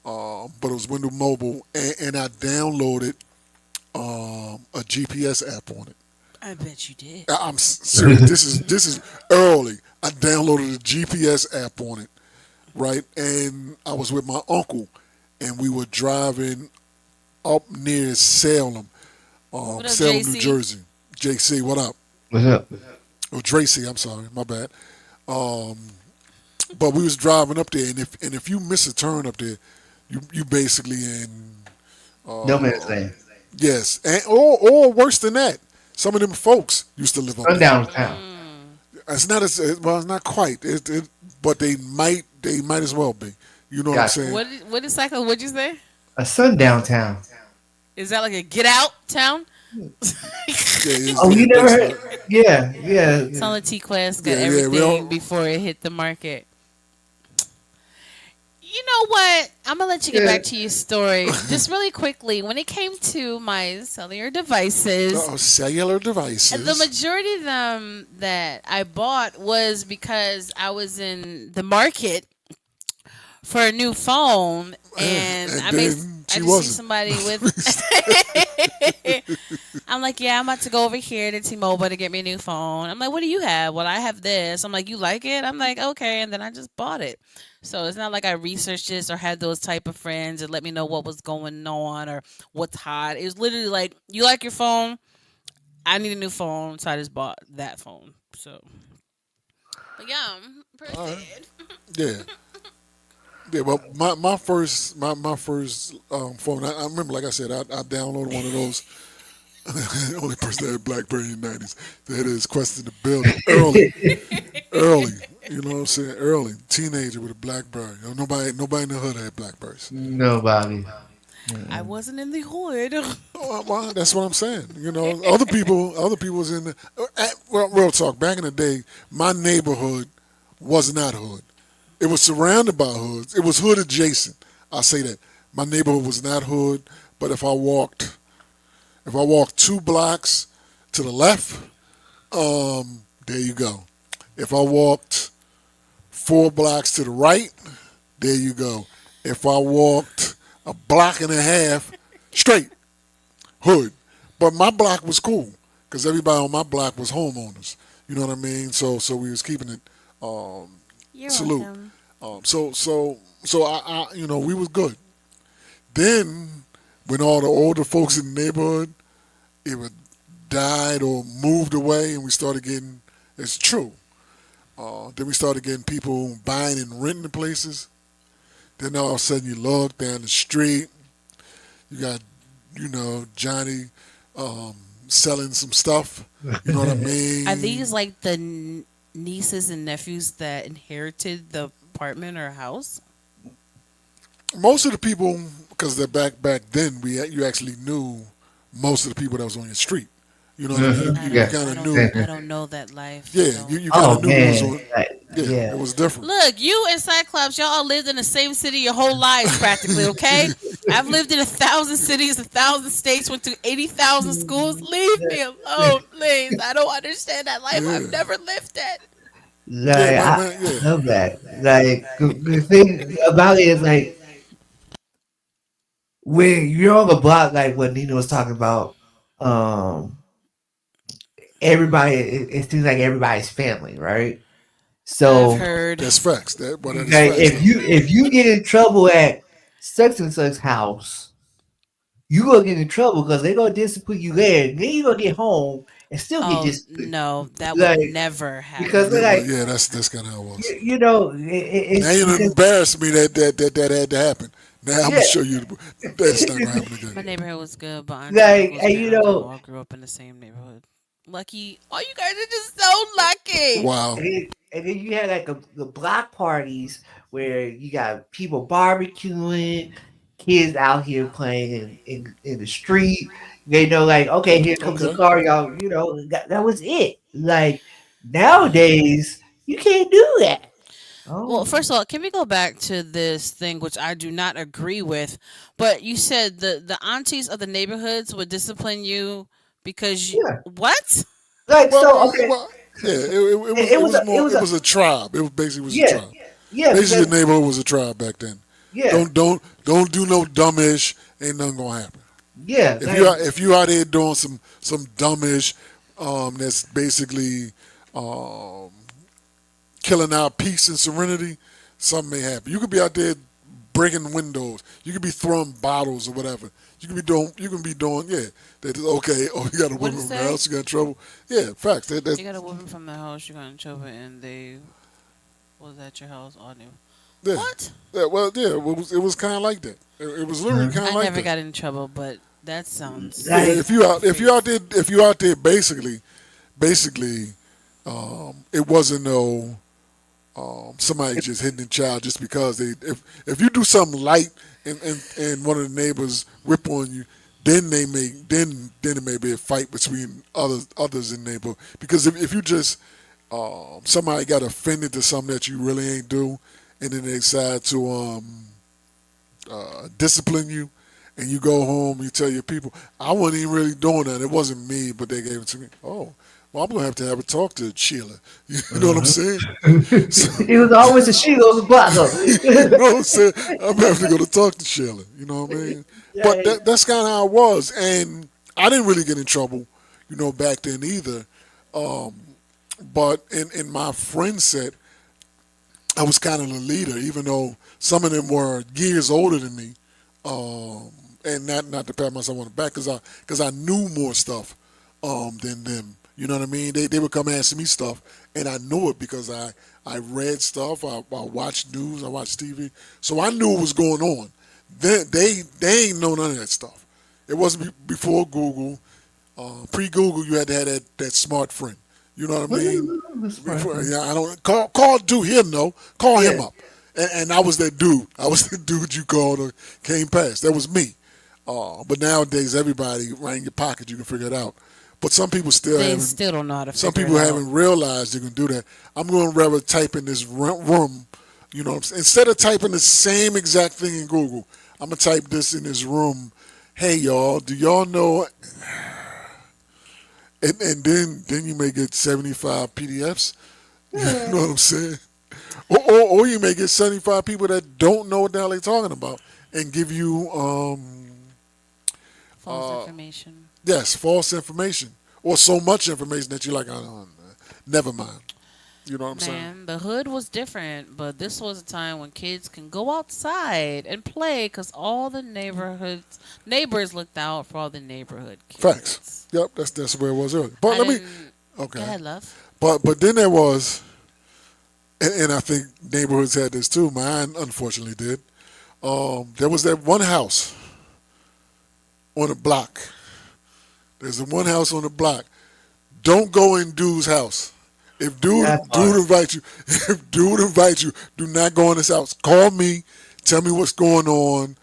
Speaker 2: But it was Windows Mobile, and I downloaded a GPS app on it.
Speaker 1: I bet you did.
Speaker 2: I'm serious. This is early. I downloaded a GPS app on it, right? And I was with my uncle, and we were driving up near Salem,
Speaker 1: What up,
Speaker 2: Salem, New
Speaker 1: JC?
Speaker 2: Jersey. JC, what up?
Speaker 3: what's up?
Speaker 2: Oh, Tracy, I'm sorry, my bad. But we was driving up there, and if you miss a turn up there, you basically in
Speaker 3: No man's land.
Speaker 2: yes, and or worse than that. Some of them folks used to live up there.
Speaker 3: Sundown town.
Speaker 2: It's not as well. It's not quite. But they might as well be. You know what I'm
Speaker 3: Gotcha.
Speaker 2: saying?
Speaker 1: What is cycle? What'd you say?
Speaker 3: A sundown town.
Speaker 1: Is that like a get out town?
Speaker 2: Yeah,
Speaker 3: Oh, you never
Speaker 2: basically.
Speaker 3: heard? Yeah, yeah.
Speaker 1: It's on the TQuest, got
Speaker 2: Yeah, we
Speaker 1: everything
Speaker 2: don't.
Speaker 1: before it hit the market. You know what? I'm gonna let you get
Speaker 3: Yeah.
Speaker 1: back to your story just really quickly. When it came to my cellular devices,
Speaker 2: Cellular
Speaker 1: the
Speaker 2: devices.
Speaker 1: majority of them that I bought was because I was in the market for a new phone, and
Speaker 2: And then
Speaker 1: I
Speaker 2: she
Speaker 1: just see
Speaker 2: wasn't.
Speaker 1: somebody with. I'm like, yeah, I'm about to go over here to T-Mobile to get me a new phone. I'm like, what do you have? Well, I have this. I'm like, you like it? I'm like, okay, and then I just bought it. So it's not like I researched this or had those type of friends and let me know what was going on or what's hot. It was literally like, you like your phone? I need a new phone, so I just bought that phone. So, but yeah,
Speaker 2: All right.
Speaker 1: proceed.
Speaker 2: Yeah. Yeah, well, my first phone. I remember, like I said, I downloaded one of those. The only person that had BlackBerry in the '90s. That is Quest in the building early. You know what I'm saying? Early teenager with a BlackBerry. You know, nobody in the hood had Blackberries.
Speaker 3: Nobody.
Speaker 1: I wasn't in the hood.
Speaker 2: Well, that's what I'm saying. You know, other people was in the. Well, real talk. Back in the day, my neighborhood was not hood. It was surrounded by hoods. It was hood adjacent. I say that. My neighborhood was not hood, but if I walked 2 blocks to the left, there you go. If I walked 4 blocks to the right, there you go. If I walked a block and a half straight, hood. But my block was cool because everybody on my block was homeowners. You know what I mean? So we was keeping it
Speaker 1: You're
Speaker 2: salute.
Speaker 1: welcome.
Speaker 2: So we was good. Then when all the older folks in the neighborhood either died or moved away, and we started getting, it's true. Then we started getting people buying and renting places. Then all of a sudden you look down the street, you got, Johnny selling some stuff. You know what I mean?
Speaker 1: Are these like the nieces and nephews that inherited the apartment or house?
Speaker 2: Most of the people, because they're back then, you actually knew most of the people that was on your street. You know what I mean?
Speaker 3: Mhm.
Speaker 1: I
Speaker 2: You
Speaker 3: Yeah.
Speaker 1: don't.
Speaker 2: kind
Speaker 1: I
Speaker 2: of
Speaker 1: don't.
Speaker 2: knew.
Speaker 1: I don't know that life.
Speaker 2: Yeah,
Speaker 1: So.
Speaker 2: you kind
Speaker 3: Oh
Speaker 2: of knew who was
Speaker 3: man.
Speaker 2: on.
Speaker 3: Like,
Speaker 2: Yeah, it
Speaker 3: yeah.
Speaker 2: was different.
Speaker 1: Look, you and Cyclops, y'all all lived in the same city your whole lives practically. Okay, I've lived in 1,000 cities, 1,000 states, went to 80,000 schools. Leave me alone, please. I don't understand that life. I've
Speaker 2: Yeah,
Speaker 1: never lived it.
Speaker 2: yeah,
Speaker 3: Like I
Speaker 2: yeah.
Speaker 3: love that. Like the thing about it is like when you're on the block, like what Nina was talking about, um, everybody it seems like everybody's family, right?
Speaker 1: I've
Speaker 3: So
Speaker 1: heard.
Speaker 2: That's facts. That is
Speaker 3: like
Speaker 2: facts though.
Speaker 3: if you get in trouble at such and such house, you gonna get in trouble because they gonna discipline you there. And then you gonna get home and still get
Speaker 1: Oh
Speaker 3: disciplined.
Speaker 1: no, that would
Speaker 3: Like
Speaker 1: never
Speaker 3: because
Speaker 1: happen.
Speaker 3: they're
Speaker 2: Well,
Speaker 3: like
Speaker 2: yeah, that's kind of how it was.
Speaker 3: it's
Speaker 2: Now you done
Speaker 3: because
Speaker 2: embarrassed me that had to happen. Now I'm gonna
Speaker 3: yeah.
Speaker 2: show you that's not gonna happen
Speaker 1: My
Speaker 2: again.
Speaker 1: neighborhood was good, but aunts and
Speaker 3: Like
Speaker 1: uncles,
Speaker 3: and
Speaker 1: great aunts, uncle all grew up in the same neighborhood. Lucky. Oh, you guys are just so lucky.
Speaker 2: Wow.
Speaker 3: and then you had like the block parties where you got people barbecuing, kids out here playing in the street. They know like, okay, here comes a
Speaker 2: Okay.
Speaker 3: car, y'all. That was it. Like nowadays, you can't do that.
Speaker 1: Well,
Speaker 3: Oh
Speaker 1: first of all, can we go back to this thing which I do not agree with? But you said the aunties of the neighborhoods would discipline you because
Speaker 3: yeah,
Speaker 1: what?
Speaker 3: like so. Okay,
Speaker 2: Yeah.
Speaker 3: it, it was a it was
Speaker 2: It
Speaker 3: a
Speaker 2: was a tribe. It was basically was a
Speaker 3: yeah
Speaker 2: tribe.
Speaker 3: yeah
Speaker 2: Basically,
Speaker 3: because
Speaker 2: the neighborhood was a tribe back then.
Speaker 3: yeah
Speaker 2: Don't do no dumbish. Ain't nothing gonna happen.
Speaker 3: yeah
Speaker 2: If you out here doing some dumbish, that's basically um, killing our peace and serenity, something may happen. You could be out there breaking windows. You could be throwing bottles or whatever. You can be doing, yeah. That is okay. Oh, you got a
Speaker 1: What
Speaker 2: woman
Speaker 1: did it
Speaker 2: from the
Speaker 1: say?
Speaker 2: house. You got in trouble. Yeah, facts. That's
Speaker 1: You got a woman from the house. You got in trouble, and they was at your house all new.
Speaker 2: yeah.
Speaker 1: What?
Speaker 2: Yeah, well, yeah. It was kind of like that. It was literally kind of
Speaker 1: I
Speaker 2: like
Speaker 1: never
Speaker 2: that.
Speaker 1: got in trouble, but that sounds.
Speaker 2: Yeah,
Speaker 3: like
Speaker 2: if you out there, basically, it wasn't no somebody just hitting the child just because if you do something light and one of the neighbors whip on you, then then it may be a fight between others in the neighborhood. Because if you just somebody got offended to something that you really ain't do, and then they decide to discipline you, and you go home, you tell your people, I wasn't even really doing that. It wasn't me, but they gave it to me. Oh, well, I'm gonna have a talk to Sheila. You know what I'm saying? So,
Speaker 3: It was always a Sheila on the block, though.
Speaker 2: you know what I'm saying? I'm having to go to talk to Sheila. You know what I mean? But
Speaker 3: Right.
Speaker 2: that's kind of how it was, and I didn't really get in trouble, back then either. But in my friend set, I was kind of the leader, even though some of them were years older than me. And not to pat myself on the back, because I knew more stuff than them. You know what I mean? They would come asking me stuff, and I knew it because I read stuff, I watched news, I watched TV, so I knew what was going on. They ain't know none of that stuff. It wasn't before Google. Pre-Google, you had to have that smart friend. You know what I mean? Yeah, I don't call dude him though. Call him up, and I was that dude. I was the dude you called or came past. That was me. But nowadays, everybody right in your pocket, you can figure it out. But some people still
Speaker 1: They
Speaker 2: haven't.
Speaker 1: still don't know how to
Speaker 2: Some
Speaker 1: figure
Speaker 2: people
Speaker 1: it out.
Speaker 2: haven't realized you can do that. I'm going to rather type in this room. You know what I'm saying? Instead of typing the same exact thing in Google, I'm gonna type this in this room. Hey y'all, do y'all know? And then you may get 75 PDFs. You know what I'm saying? Or you may get 75 people that don't know what the hell they're talking about and give you
Speaker 1: False information.
Speaker 2: yes, false information or so much information that you're like, oh, never mind. You know what I'm saying?
Speaker 1: Man, the hood was different, but this was a time when kids can go outside and play because all the neighbors looked out for all the neighborhood
Speaker 2: Facts.
Speaker 1: kids.
Speaker 2: Yep, that's where it was earlier. But
Speaker 1: I
Speaker 2: let me
Speaker 1: didn't-
Speaker 2: okay.
Speaker 1: Go ahead, love.
Speaker 2: But then there was, and I think neighborhoods had this too. Mine unfortunately did. There was that one house on the block. There's the one house on the block. Don't go in dude's house. If
Speaker 3: That's
Speaker 2: dude
Speaker 3: hard.
Speaker 2: invite you, if dude invite you, do not go in his house. Call me, tell me what's going on.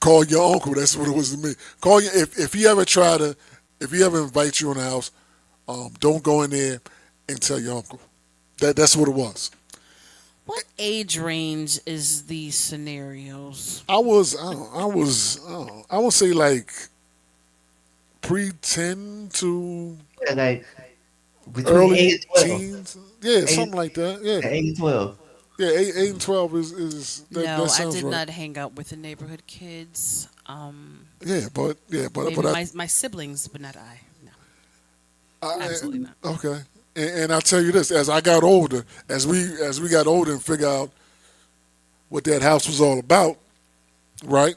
Speaker 2: Call your uncle. That's what it was to me. Call you if he ever if he ever invite you in the house. Don't go in there and tell your uncle. That's what it was.
Speaker 1: What age range is these scenarios?
Speaker 2: I would say like pre-10 to
Speaker 3: Yeah, like between
Speaker 2: early
Speaker 3: 8 and 12.
Speaker 2: teens. Yeah,
Speaker 3: 8,
Speaker 2: something like that. Yeah,
Speaker 3: 8 and 12.
Speaker 2: yeah. 8 and 12 is
Speaker 1: No,
Speaker 2: that
Speaker 1: I
Speaker 2: sounds
Speaker 1: did
Speaker 2: right.
Speaker 1: not hang out with the neighborhood kids.
Speaker 2: But
Speaker 1: Maybe
Speaker 2: I,
Speaker 1: my siblings, but not I. No,
Speaker 2: I
Speaker 1: absolutely not.
Speaker 2: okay. And I'll tell you this: as I got older, as we got older and figure out what that house was all about, right?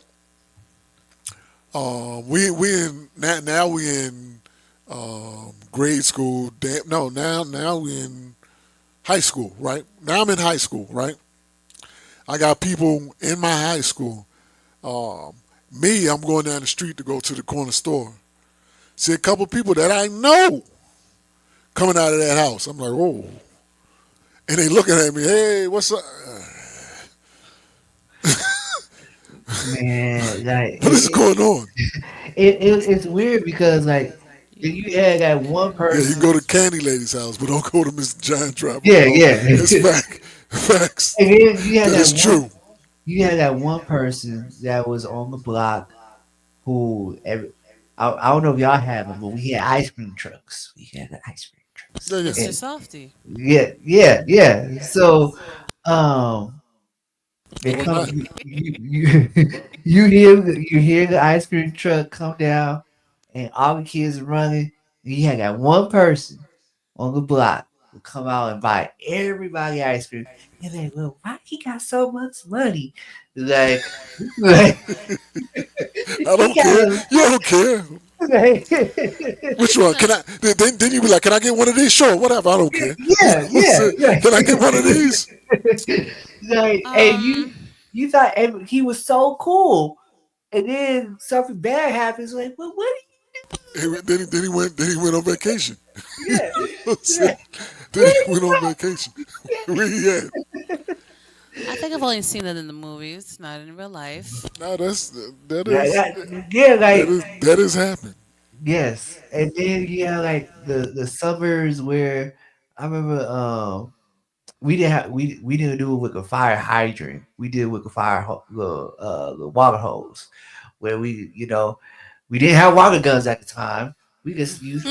Speaker 2: We in now we in grade school. No, now we in high school, right? Now I'm in high school, right? I got people in my high school. I'm going down the street to go to the corner store. See a couple people that I know coming out of that house. I'm like, oh, and they looking at me. Hey, what's up?
Speaker 3: Man, like
Speaker 2: What is going on?
Speaker 3: it's weird because like you had that one
Speaker 2: Yeah, you can go
Speaker 3: person.
Speaker 2: to Candy Lady's house, but don't go to Miss Giant Trapper.
Speaker 3: Yeah,
Speaker 2: No,
Speaker 3: yeah.
Speaker 2: it's facts.
Speaker 3: And then you had
Speaker 2: That is
Speaker 3: that
Speaker 2: true.
Speaker 3: one person that was on the block who I don't know if y'all have them, but we had ice cream trucks. We had the ice cream trucks.
Speaker 2: Yeah, yeah.
Speaker 1: Mr. Softy.
Speaker 3: Yeah. So um they
Speaker 2: It was
Speaker 3: come
Speaker 2: not.
Speaker 3: you hear the ice cream truck come down and all the kids are running. And you had that one person on the block who come out and buy everybody ice cream. And they well, why he got so much money? Like, like
Speaker 2: I
Speaker 3: he
Speaker 2: don't
Speaker 3: got
Speaker 2: care.
Speaker 3: a
Speaker 2: You don't care.
Speaker 3: like,
Speaker 2: Which one? Can I? Then you be like, can I get one of these? Sure, whatever. I don't care.
Speaker 3: yeah.
Speaker 2: Can I get one of these?
Speaker 3: Like, and
Speaker 1: Um,
Speaker 3: you thought he was so cool, and then something bad happens. Like, well, what?
Speaker 2: Then he went on vacation.
Speaker 3: Yeah,
Speaker 2: You know what I'm saying?
Speaker 3: yeah.
Speaker 2: Then
Speaker 3: Where
Speaker 2: he went on vacation. Where he at?
Speaker 1: I think I've only seen it in the movies, not in real life.
Speaker 2: No, that
Speaker 3: That,
Speaker 2: is
Speaker 3: yeah, like
Speaker 2: that is happening.
Speaker 3: yes, and then yeah, like the summers where I remember we didn't do it with a fire hydrant. We did it with a the water hose where we didn't have water guns at the time. We just used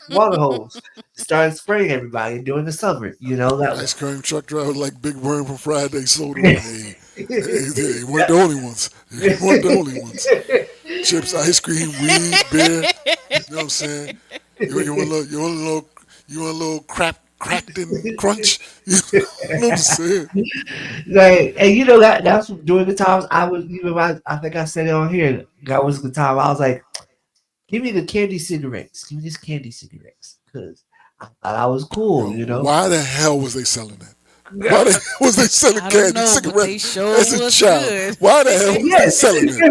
Speaker 3: water hose to start spraying everybody during the summer. That
Speaker 2: Ice
Speaker 3: was
Speaker 2: cream truck driver like Big Worm from Friday Soda. They weren't the only ones. They weren't the only ones. Chips, ice cream, weed, beer. You know what I'm saying? You want a little, you want a little cracked and crunch. You know what I'm saying?
Speaker 3: like, and that's during the times I was I think I said it on here. That was the time I was like, give me the candy cigarettes. Give me these candy cigarettes because I thought I was cool.
Speaker 2: Yo, why the hell was they selling that? Why the hell was they selling
Speaker 1: I don't
Speaker 2: candy
Speaker 1: know, but they
Speaker 2: cigarettes
Speaker 1: sure
Speaker 2: as a
Speaker 1: was
Speaker 2: child?
Speaker 1: good.
Speaker 2: Why the hell was they
Speaker 3: Yes.
Speaker 2: selling that?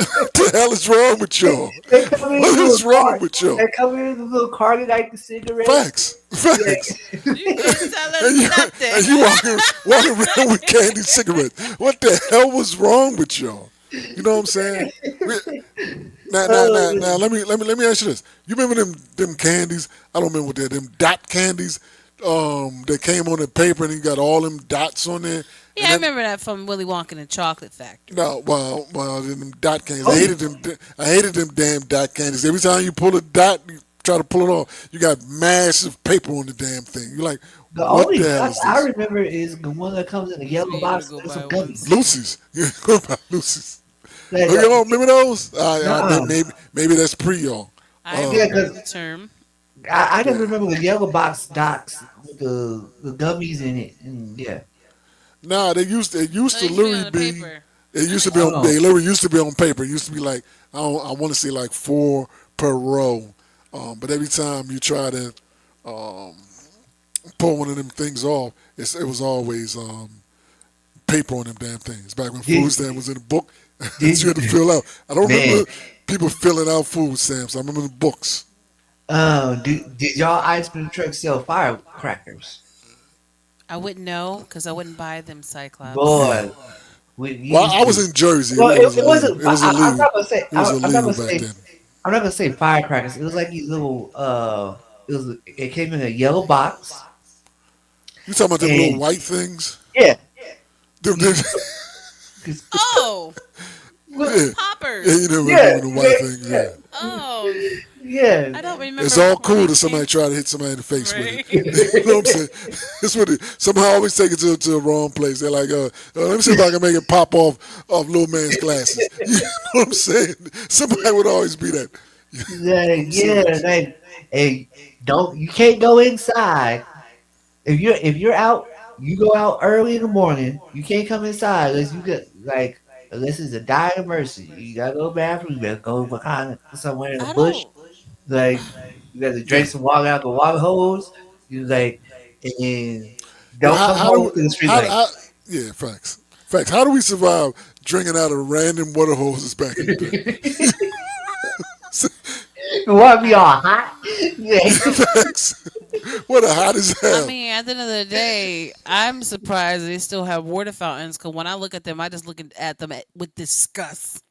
Speaker 2: What the hell is wrong with y'all?
Speaker 3: They come in
Speaker 2: What
Speaker 3: the little
Speaker 2: is wrong
Speaker 3: cart.
Speaker 2: with y'all?
Speaker 3: They come in the little carton like the cigarettes.
Speaker 2: Facts, facts.
Speaker 1: You can't tell
Speaker 2: And
Speaker 1: us
Speaker 2: you, and you
Speaker 1: nothing.
Speaker 2: walking around with candy cigarettes. What the hell was wrong with y'all? You know what I'm saying? Now.
Speaker 3: Oh,
Speaker 2: Let me ask you this. You remember them candies? I don't remember what they're. Them dot candies. That came on the paper and you got all them dots on there.
Speaker 1: Yeah,
Speaker 2: And
Speaker 1: I
Speaker 2: then
Speaker 1: remember that from Willy Wonka and the Chocolate Factory.
Speaker 2: no, well, them dot candies.
Speaker 3: oh,
Speaker 2: I hated them damn dot candies. Every time you pull a dot, you try to pull it off. You got massive paper on the damn thing. You're like,
Speaker 3: the
Speaker 2: what
Speaker 3: only
Speaker 2: the hell
Speaker 3: duck
Speaker 2: is
Speaker 3: I
Speaker 2: this?
Speaker 3: remember is the one that comes in a
Speaker 1: That's
Speaker 3: yellow
Speaker 1: what you gotta
Speaker 3: box
Speaker 1: go
Speaker 3: with some
Speaker 1: buy
Speaker 3: gummies.
Speaker 1: once.
Speaker 2: Lucy's. You know about Lucy's.
Speaker 3: Like,
Speaker 2: Oh, you don't remember those?
Speaker 3: nuh-uh.
Speaker 2: Maybe that's pre y'all.
Speaker 1: I
Speaker 3: Yeah,
Speaker 1: remember
Speaker 3: because
Speaker 1: the term.
Speaker 3: I
Speaker 2: Yeah.
Speaker 3: just remember the yellow box docs with the gummies in it, and yeah.
Speaker 2: Nah, it used
Speaker 1: No,
Speaker 2: to
Speaker 1: they used to be
Speaker 2: literally
Speaker 1: on the
Speaker 2: be.
Speaker 1: paper.
Speaker 2: It used to be on.
Speaker 3: Oh,
Speaker 2: They literally used to be on paper. It used to be like I want to say like four per row. But every time you try to um, pull one of them things off, it was always paper on them damn things. Back when food
Speaker 3: did
Speaker 2: stamp was in the book, that you
Speaker 3: did
Speaker 2: had to fill out. I don't
Speaker 3: man?
Speaker 2: remember people filling out food stamps. I remember the books.
Speaker 3: Did y'all ice cream truck sell firecrackers?
Speaker 1: I wouldn't know because I wouldn't buy them Cyclops.
Speaker 2: Yeah.
Speaker 3: Boy, we
Speaker 2: Well,
Speaker 3: used
Speaker 2: I was
Speaker 3: to.
Speaker 2: in Jersey.
Speaker 3: Well,
Speaker 2: It was
Speaker 3: it
Speaker 2: illegal.
Speaker 3: wasn't.
Speaker 2: It was
Speaker 3: I'm
Speaker 2: illegal.
Speaker 3: not gonna say.
Speaker 2: It was
Speaker 3: I'm not
Speaker 2: illegal
Speaker 3: gonna
Speaker 2: back
Speaker 3: say.
Speaker 2: then.
Speaker 3: I'm not gonna say firecrackers. It was like these little. It came in a yellow box,
Speaker 2: You talking about them little
Speaker 3: and
Speaker 2: white things?
Speaker 3: yeah, you,
Speaker 2: Them,
Speaker 1: Oh,
Speaker 2: yeah, yeah.
Speaker 1: poppers.
Speaker 2: You know,
Speaker 3: yeah,
Speaker 2: remember the white
Speaker 3: yeah,
Speaker 2: things?
Speaker 3: yeah,
Speaker 2: Yeah.
Speaker 1: Oh,
Speaker 3: yeah.
Speaker 1: I don't
Speaker 2: It's
Speaker 1: remember
Speaker 2: all
Speaker 1: when
Speaker 2: cool
Speaker 1: they
Speaker 2: that somebody
Speaker 1: came.
Speaker 2: try to hit somebody in the face with it.
Speaker 1: Right.
Speaker 2: You know what I'm saying? It's what it. Somehow I always take it to the wrong place. They're like, let me see if I can make it pop off little man's glasses. You know what I'm saying? Somebody would always be that.
Speaker 3: Like,
Speaker 2: I'm
Speaker 3: yeah,
Speaker 2: serious.
Speaker 3: like, hey, don't you can't go inside if you're out. You go out early in the morning. You can't come inside unless you get like unless it's a dire emergency. You gotta go to the bathroom. You gotta go behind somewhere in the
Speaker 1: I
Speaker 3: bush.
Speaker 1: don't.
Speaker 3: Like you gotta
Speaker 2: Yeah.
Speaker 3: drink some water out the water hose. You like and
Speaker 2: Yo,
Speaker 3: don't come
Speaker 2: how do
Speaker 3: home to the street
Speaker 2: how,
Speaker 3: light.
Speaker 2: how yeah, facts. Facts. How do we survive drinking out of random water hoses back in the day?
Speaker 3: The water be all hot. Yeah.
Speaker 2: Facts. What a hot as
Speaker 1: I
Speaker 2: hell.
Speaker 1: mean, at the end of the day, I'm surprised they still have water fountains. Because when I look at them, I just look at them with disgust.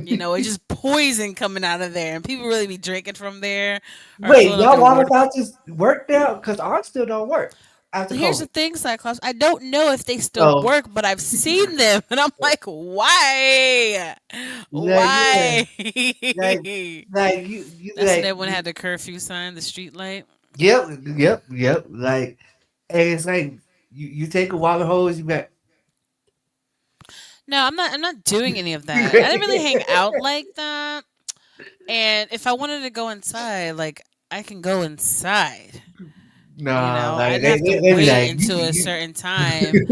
Speaker 1: It's just poison coming out of there, and people really be drinking from there or
Speaker 3: Wait,
Speaker 1: filling up
Speaker 3: y'all
Speaker 1: their
Speaker 3: water
Speaker 1: water.
Speaker 3: fountains work now? Because ours still don't work after
Speaker 1: Here's the
Speaker 3: COVID.
Speaker 1: thing, Cyclops. I don't know if they still
Speaker 3: So,
Speaker 1: work, but I've seen them, and I'm like, why?
Speaker 3: yeah,
Speaker 1: Why?
Speaker 3: like, like you
Speaker 1: That's when
Speaker 3: like,
Speaker 1: everyone had the curfew sign, the street light.
Speaker 3: yep, yep, yep. Like, and it's like you take a water hose, you got.
Speaker 1: No, I'm not. I'm not doing any of that. I didn't really hang out like that. And if I wanted to go inside, like I can go inside.
Speaker 3: Nah,
Speaker 1: I
Speaker 3: like
Speaker 1: didn't have to
Speaker 3: they be
Speaker 1: wait
Speaker 3: like
Speaker 1: until a certain time.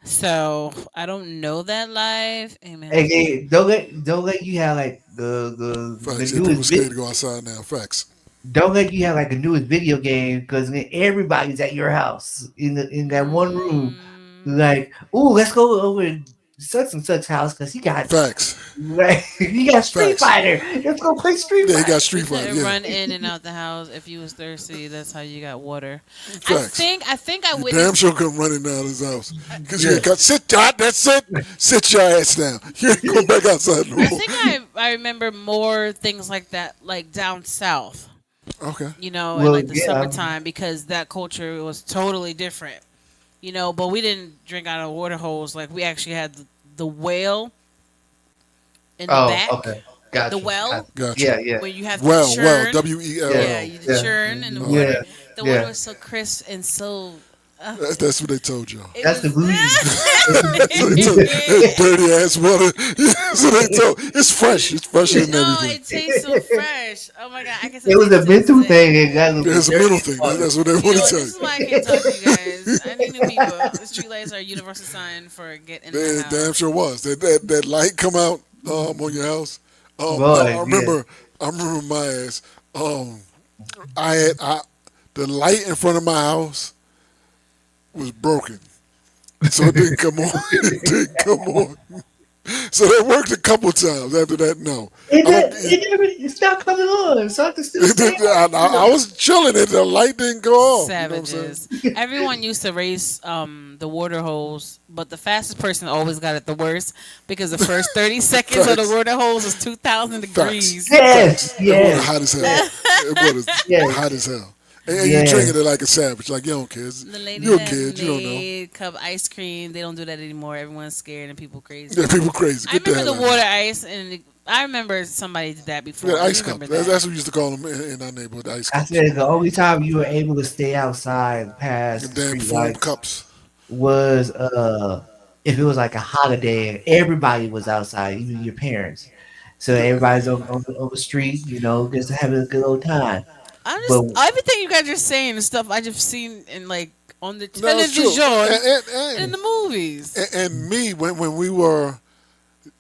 Speaker 1: So I don't know that live. Amen.
Speaker 3: and they don't let you have like the
Speaker 2: Facts. Yeah, people
Speaker 3: newest
Speaker 2: scared to go outside now. Facts.
Speaker 3: don't let you have like the newest video game because everybody's at your house in that one room.
Speaker 1: Mm,
Speaker 3: Like, ooh, let's go over. such and such house because he got
Speaker 2: Facts.
Speaker 3: like, he got Street
Speaker 2: Facts.
Speaker 3: Fighter. Let's go play Street
Speaker 2: Yeah, he got
Speaker 3: Fighter.
Speaker 1: You
Speaker 2: Street Fighter.
Speaker 1: couldn't
Speaker 2: Yeah.
Speaker 1: run in and out the house if you was thirsty. That's how you got water.
Speaker 2: Facts.
Speaker 1: I think I
Speaker 2: You damn
Speaker 1: witnessed.
Speaker 2: sure come running down his house. Because you
Speaker 3: Yeah.
Speaker 2: ain't got, sit down, that's it. Sit your ass down. You ain't going back outside no
Speaker 1: I
Speaker 2: more.
Speaker 1: think I remember more things like that, like down south.
Speaker 2: Okay.
Speaker 1: You know, in
Speaker 3: Well,
Speaker 1: like the
Speaker 3: yeah.
Speaker 1: summertime because that culture was totally different. You know, but we didn't drink out of water holes. Like we actually had the well in the
Speaker 3: Oh,
Speaker 1: back.
Speaker 3: okay. Gotcha.
Speaker 1: The well
Speaker 2: Gotcha.
Speaker 3: Yeah, yeah.
Speaker 1: where you have to
Speaker 2: Well,
Speaker 1: churn.
Speaker 2: WELL.
Speaker 1: Yeah, you
Speaker 3: Yeah.
Speaker 1: churn in the
Speaker 2: Oh.
Speaker 1: water.
Speaker 3: Yeah.
Speaker 1: The
Speaker 3: Yeah.
Speaker 1: water was so crisp and so.
Speaker 2: That's what they told y'all.
Speaker 1: It
Speaker 3: That's the
Speaker 1: was,
Speaker 3: bougie.
Speaker 2: So they told, it's dirty ass water. So they told, it's fresh. It's fresher than
Speaker 1: No,
Speaker 2: everything.
Speaker 1: it tastes so fresh. Oh my god, I can.
Speaker 3: It was a mental thing. And that was
Speaker 2: It's a mental thing. That's what they
Speaker 1: You know
Speaker 2: want
Speaker 1: what?
Speaker 2: to tell
Speaker 1: This is
Speaker 2: you.
Speaker 1: why I can't talk to you guys. I need new people. The street lights are a universal sign for getting in the
Speaker 2: It damn
Speaker 1: house.
Speaker 2: sure was. That light come out on your house.
Speaker 3: Boy,
Speaker 2: I remember my ass. The light in front of my house was broken, so it didn't come on. It didn't come on. So that worked a couple times. After that, no.
Speaker 3: It's not coming on, so I can still say
Speaker 2: I was chilling and the light didn't go off. You know what I'm saying?
Speaker 1: Savages. Everyone used to race the water hose, but the fastest person always got it the worst because the first 30 seconds of the
Speaker 2: Facts.
Speaker 1: water hose was 2,000 degrees.
Speaker 3: Yes,
Speaker 2: It was
Speaker 3: yes,
Speaker 2: hot as hell. It was
Speaker 3: Yeah.
Speaker 2: hot as hell. And
Speaker 3: Yeah.
Speaker 2: you drinking it like a savage, like you don't care.
Speaker 1: The lady
Speaker 2: You're a
Speaker 1: that
Speaker 2: kid, you don't know.
Speaker 1: made cup ice cream, they don't do that anymore. Everyone's scared and people crazy.
Speaker 2: Yeah, people crazy.
Speaker 1: I
Speaker 2: Get the
Speaker 1: remember
Speaker 2: hell
Speaker 1: the
Speaker 2: out.
Speaker 1: water ice, and I remember somebody did that before.
Speaker 2: Yeah,
Speaker 1: I
Speaker 2: ice cup.
Speaker 1: remember
Speaker 2: That's what we used to call them in our neighborhood. Ice
Speaker 3: I
Speaker 2: cups.
Speaker 3: said the only time you were able to stay outside
Speaker 2: The
Speaker 3: past the
Speaker 2: damn
Speaker 3: street
Speaker 2: foam
Speaker 3: lights
Speaker 2: cups.
Speaker 3: was if it was like a holiday and everybody was outside, even your parents. So everybody's on the street, just having a good old time.
Speaker 1: I'm
Speaker 3: But
Speaker 1: just everything you guys are saying is stuff I just seen in like on the
Speaker 2: No, it's true.
Speaker 1: television
Speaker 2: And,
Speaker 1: in the movies.
Speaker 2: and me, when we were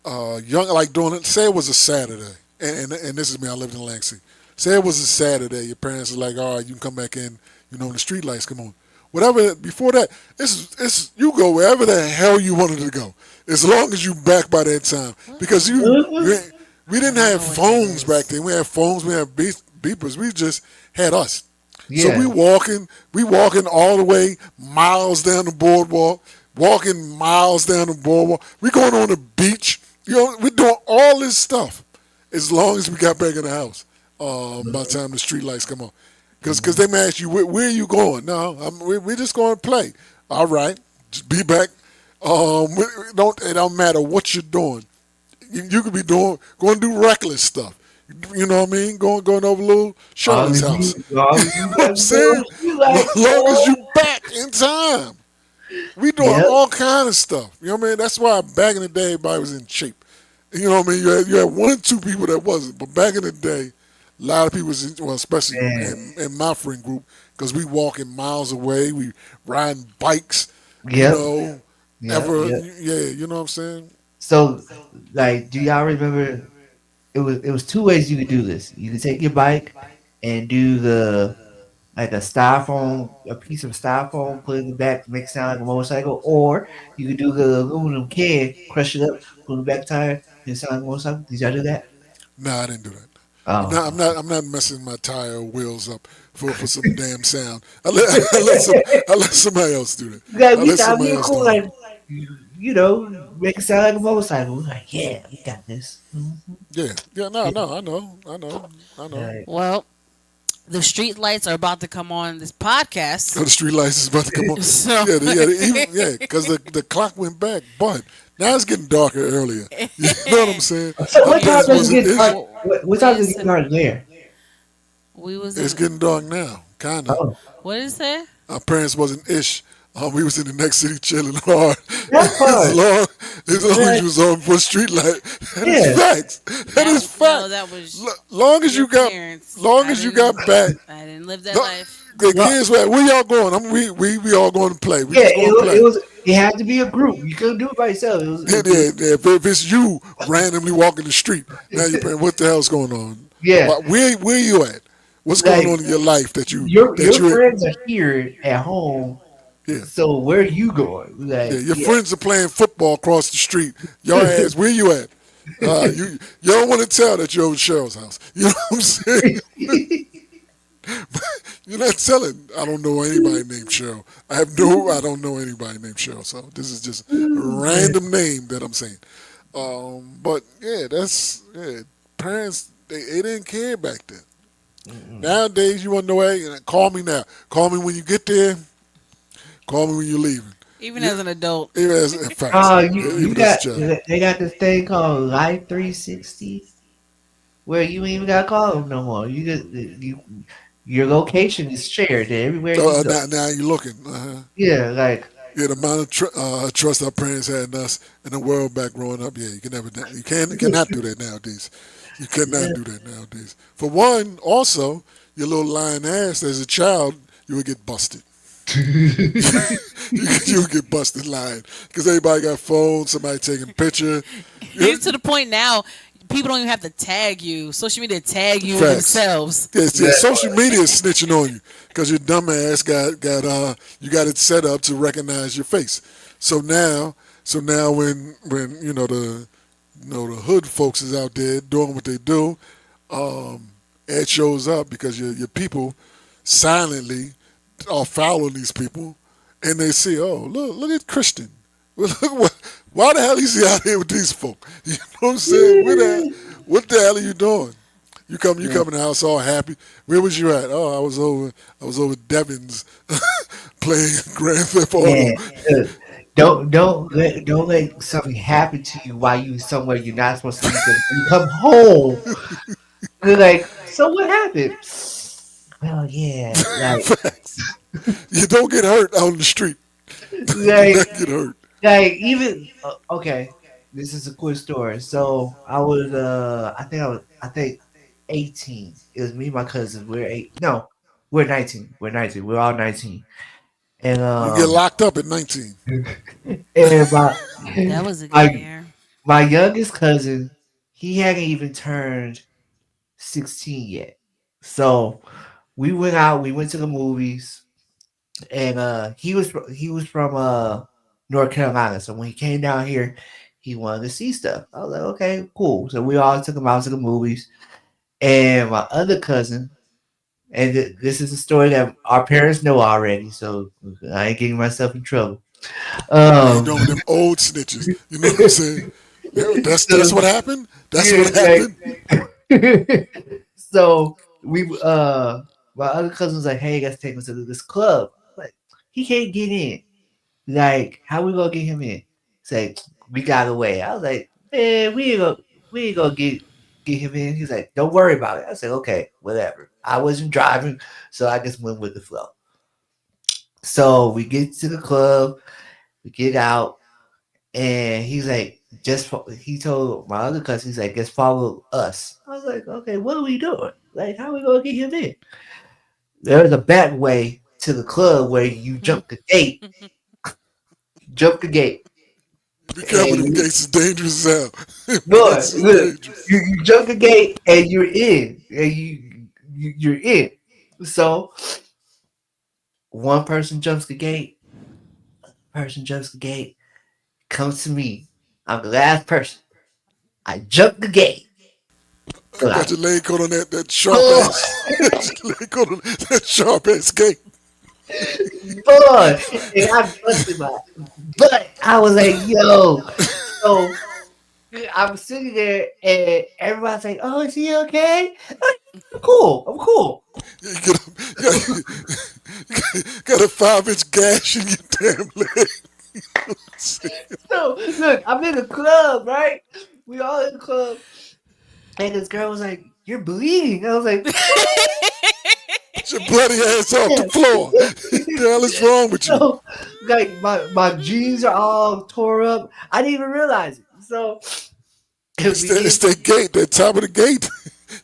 Speaker 2: young, like doing it, say it was a Saturday, and this is me, I lived in Lansing. Say it was a Saturday, your parents are like, all right, you can come back in, when the street lights come on. Whatever, before that, it's you go wherever the hell you wanted to go, as long as you back by that time. Because we didn't have phones back then. We had phones, we had beepers. We just had us. So
Speaker 3: yeah,
Speaker 2: we walking all the way miles down the boardwalk, walking miles down the boardwalk. We going on the beach. We doing all this stuff as long as we got back in the house. By the time the street lights come on, because they may ask you where are you going? No, we're just going to play. All right, just be back. It don't matter what you're doing. You could be going to do reckless stuff. You know what I mean? Going over little Shirley's house. You know what I'm saying? As long as you back in time. We doing
Speaker 3: Yep.
Speaker 2: all kind of stuff. You know what I mean? That's why back in the day, everybody was in shape. You know what I mean? You had one or two people that wasn't. But back in the day, a lot of people was, especially in my friend group, because we walking miles away, we riding bikes,
Speaker 3: Yep. Yep,
Speaker 2: yeah, you know what I'm saying?
Speaker 3: So, like, do y'all remember? It was two ways you could do this. You could take your bike and do a piece of styrofoam, put it in the back to make it sound like a motorcycle, or you could do the aluminum can, crush it up, put it in the back tire, and it sound like a motorcycle. Did y'all do that?
Speaker 2: Nah, I didn't do that.
Speaker 3: Oh,
Speaker 2: No, I'm not messing my tire wheels up for some damn sound. I let somebody else do that.
Speaker 3: yeah,
Speaker 2: I
Speaker 3: we
Speaker 2: let
Speaker 3: thought
Speaker 2: somebody
Speaker 3: we were
Speaker 2: else
Speaker 3: cool,
Speaker 2: do it.
Speaker 3: like make it sound like a motorcycle. We're like, yeah, we got this.
Speaker 2: Yeah, no, I know.
Speaker 3: Right.
Speaker 1: Well, the street lights are about to come on this
Speaker 2: Oh,
Speaker 1: podcast.
Speaker 2: the street lights is about to come on.
Speaker 1: So
Speaker 2: Because the clock went back, but now it's getting darker earlier. You know what I'm saying?
Speaker 3: So what
Speaker 2: My
Speaker 3: time
Speaker 2: parents
Speaker 3: does it
Speaker 2: wasn't
Speaker 3: get
Speaker 2: ish.
Speaker 3: dark? What time does it get dark there?
Speaker 1: we was
Speaker 2: It's
Speaker 1: in,
Speaker 2: getting dark now, kind of.
Speaker 3: Oh,
Speaker 1: what is that?
Speaker 2: Our parents wasn't ish. We was in the next city chilling hard.
Speaker 3: that part.
Speaker 2: as long as you was on for a street light. That
Speaker 3: Yeah.
Speaker 2: is facts. That is
Speaker 1: No,
Speaker 2: fact.
Speaker 1: that was
Speaker 2: Long as
Speaker 1: your
Speaker 2: you got,
Speaker 1: parents.
Speaker 2: long
Speaker 1: I
Speaker 2: as you
Speaker 1: didn't-
Speaker 2: got back.
Speaker 1: I didn't live that
Speaker 2: No,
Speaker 1: life.
Speaker 2: the
Speaker 3: Well-
Speaker 2: kids were, where y'all going? We all going to play. We
Speaker 3: Yeah,
Speaker 2: just going to play.
Speaker 3: it had to be a group. You couldn't do it by yourself.
Speaker 2: Yeah. If it's you randomly walking the street, now you're paying, what the hell's going on?
Speaker 3: Yeah.
Speaker 2: Where you at? What's
Speaker 3: Like,
Speaker 2: going on in your life that you
Speaker 3: Your
Speaker 2: that you
Speaker 3: friends are here at home
Speaker 2: Yeah.
Speaker 3: So where you going?
Speaker 2: Yeah,
Speaker 3: Like,
Speaker 2: your
Speaker 3: yeah.
Speaker 2: friends are playing football across the street. Y'all ask, where you at? You don't want to tell that you're over at Cheryl's house. You know what I'm saying? You're not telling. I don't know anybody named Cheryl. I don't know anybody named Cheryl. So this is just a random name that I'm saying. But yeah, parents they didn't care back then.
Speaker 3: Mm-mm.
Speaker 2: Nowadays, you want to know, hey, call me now. Call me when you get there. Call me when you're leaving.
Speaker 1: Even
Speaker 2: Yeah,
Speaker 1: as an adult.
Speaker 2: even as facts,
Speaker 3: Oh, you
Speaker 2: even as a
Speaker 3: got
Speaker 2: child.
Speaker 3: they got this thing called Life 360 where you ain't even gotta call them no more. Your location is shared everywhere you go.
Speaker 2: Now you're looking.
Speaker 3: Yeah, like
Speaker 2: Yeah, the amount of trust our parents had in us in the world back growing up. Yeah, you cannot do that nowadays. You cannot
Speaker 3: yeah,
Speaker 2: do that nowadays. For one, also your little lying ass as a child, you would get busted. You would get busted lying because everybody got phones. Somebody taking picture. Yeah,
Speaker 1: It's to the point now, people don't even have to tag you. Social media tag you
Speaker 2: facts.
Speaker 1: themselves.
Speaker 2: Yes, yeah,
Speaker 3: that
Speaker 2: social media is snitching on you because your dumb ass you got it set up to recognize your face. So now, when the hood folks is out there doing what they do, it shows up because your people silently are following these people, and they see, oh look at Christian. Why the hell is he out here with these folk? You know what I'm saying? What the hell are you doing? You
Speaker 3: yeah,
Speaker 2: come in the house all happy. Where was you at? Oh, I was over Devon's playing Grand Theft Auto.
Speaker 3: yeah. Look, don't let something happen to you while you somewhere you're not supposed to be. Because when you come home, you're like, so what happened? Well, yeah,
Speaker 2: Facts. You don't get hurt out in the street. Do
Speaker 3: like
Speaker 2: not get hurt.
Speaker 3: even okay. This is a quick story. So I think 18. It was me and my cousins. We're eight. No, we're 19. We're 19. We're all 19. And
Speaker 2: You get locked up at 19.
Speaker 3: and
Speaker 1: That was a good
Speaker 3: my
Speaker 1: year.
Speaker 3: my youngest cousin, he hadn't even turned 16 yet. So we went out. We went to the movies, and he was from North Carolina. So when he came down here, he wanted to see stuff. I was like, okay, cool. So we all took him out to the movies. And my other cousin, and this is a story that our parents know already, so I ain't getting myself in trouble.
Speaker 2: Yeah, you
Speaker 3: Um,
Speaker 2: know them old snitches. You know what I'm saying? Yeah, that's
Speaker 3: so
Speaker 2: what happened. That's
Speaker 3: yeah,
Speaker 2: what happened.
Speaker 3: so we my other cousin was like, hey, let's take him to this club. Like, he can't get in. Like, how we gonna get him in? Say, we got away. I was like, man, we ain't gonna get him in. He's like, don't worry about it. I said, okay, whatever. I wasn't driving, so I just went with the flow. So we get to the club, we get out, and he's like, he told my other cousin, he's like, just follow us. I was like, okay, what are we doing? Like, how are we gonna get him in? There's a back way to the club where you jump the gate,
Speaker 2: Be careful.
Speaker 3: and
Speaker 2: Them
Speaker 3: you,
Speaker 2: gates is dangerous as hell. Them
Speaker 3: boy,
Speaker 2: gates is
Speaker 3: look,
Speaker 2: dangerous.
Speaker 3: you jump the gate and you're in, and you're in. So one person jumps the gate, person jumps the gate, comes to me. I'm the last person. I jump the gate.
Speaker 2: Got
Speaker 3: Like,
Speaker 2: your leg caught on that sharp
Speaker 3: boy,
Speaker 2: ass. Got your leg caught on that sharp ass gate.
Speaker 3: boy, and I busted my butt. I was like, yo. So I'm sitting there and everybody's like, oh, is he okay? I'm cool. I'm cool.
Speaker 2: You got a 5-inch gash in your damn leg.
Speaker 3: So look, I'm in the club, right? We all in the club. And this girl was like, you're bleeding. I was like,
Speaker 2: Get your bloody ass off the
Speaker 3: yeah.
Speaker 2: floor. The hell is wrong with you?
Speaker 3: So like my jeans are all tore up. I didn't even realize it. So we
Speaker 2: It's
Speaker 3: get
Speaker 2: that gate, that top of the gate.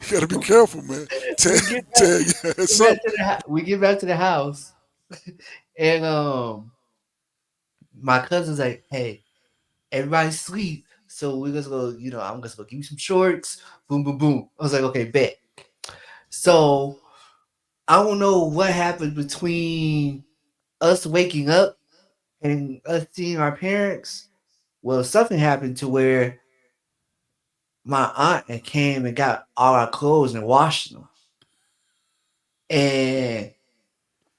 Speaker 2: You gotta be careful, man. Tear,
Speaker 3: we get back,
Speaker 2: tear your
Speaker 3: we
Speaker 2: ass
Speaker 3: get back
Speaker 2: up.
Speaker 3: to we get back to the house, and my cousin's like, hey, everybody sleep. So we're just go, I'm just gonna give you some shorts. Boom, boom, boom. I was like, okay, bet. So I don't know what happened between us waking up and us seeing our parents, well, something happened to where my aunt had came and got all our clothes and washed them. And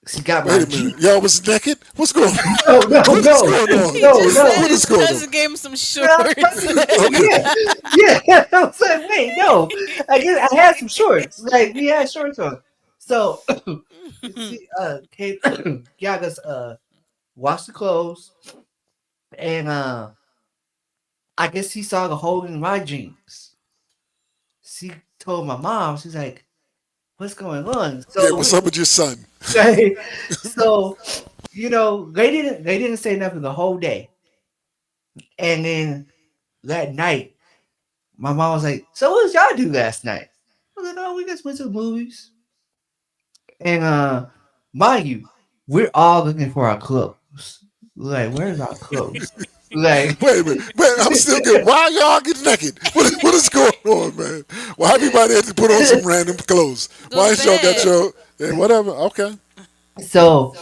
Speaker 3: she got
Speaker 2: Wait
Speaker 3: my
Speaker 2: a minute.
Speaker 3: Jeep.
Speaker 2: Y'all was naked? What's going on?
Speaker 3: No, no,
Speaker 2: What is
Speaker 3: no,
Speaker 2: going on?
Speaker 1: He
Speaker 3: no,
Speaker 1: just
Speaker 3: no.
Speaker 1: said
Speaker 2: What is
Speaker 1: his
Speaker 2: going on?
Speaker 1: cousin gave him some
Speaker 3: No, I'm
Speaker 1: shorts.
Speaker 3: telling you, yeah. I was like, wait, no. I had some shorts. Like we had shorts on. So she came got us washed the clothes and I guess he saw the hole in my jeans. She told my mom, she's like, what's going on?
Speaker 2: Yeah,
Speaker 3: So
Speaker 2: what's up with your son?
Speaker 3: so they didn't say nothing the whole day. And then that night, my mom was like, so what did y'all do last night? I was like, oh, we just went to the movies. And mind you, we're all looking for our clothes. Like, where's our clothes? Like,
Speaker 2: Wait a minute. Wait, I'm still getting. Why y'all get naked? What is going on, man? Why everybody had to put on some random clothes?
Speaker 1: Go
Speaker 2: Why
Speaker 1: to
Speaker 2: is y'all got
Speaker 1: bed.
Speaker 2: your. Yeah, whatever. Okay.
Speaker 3: so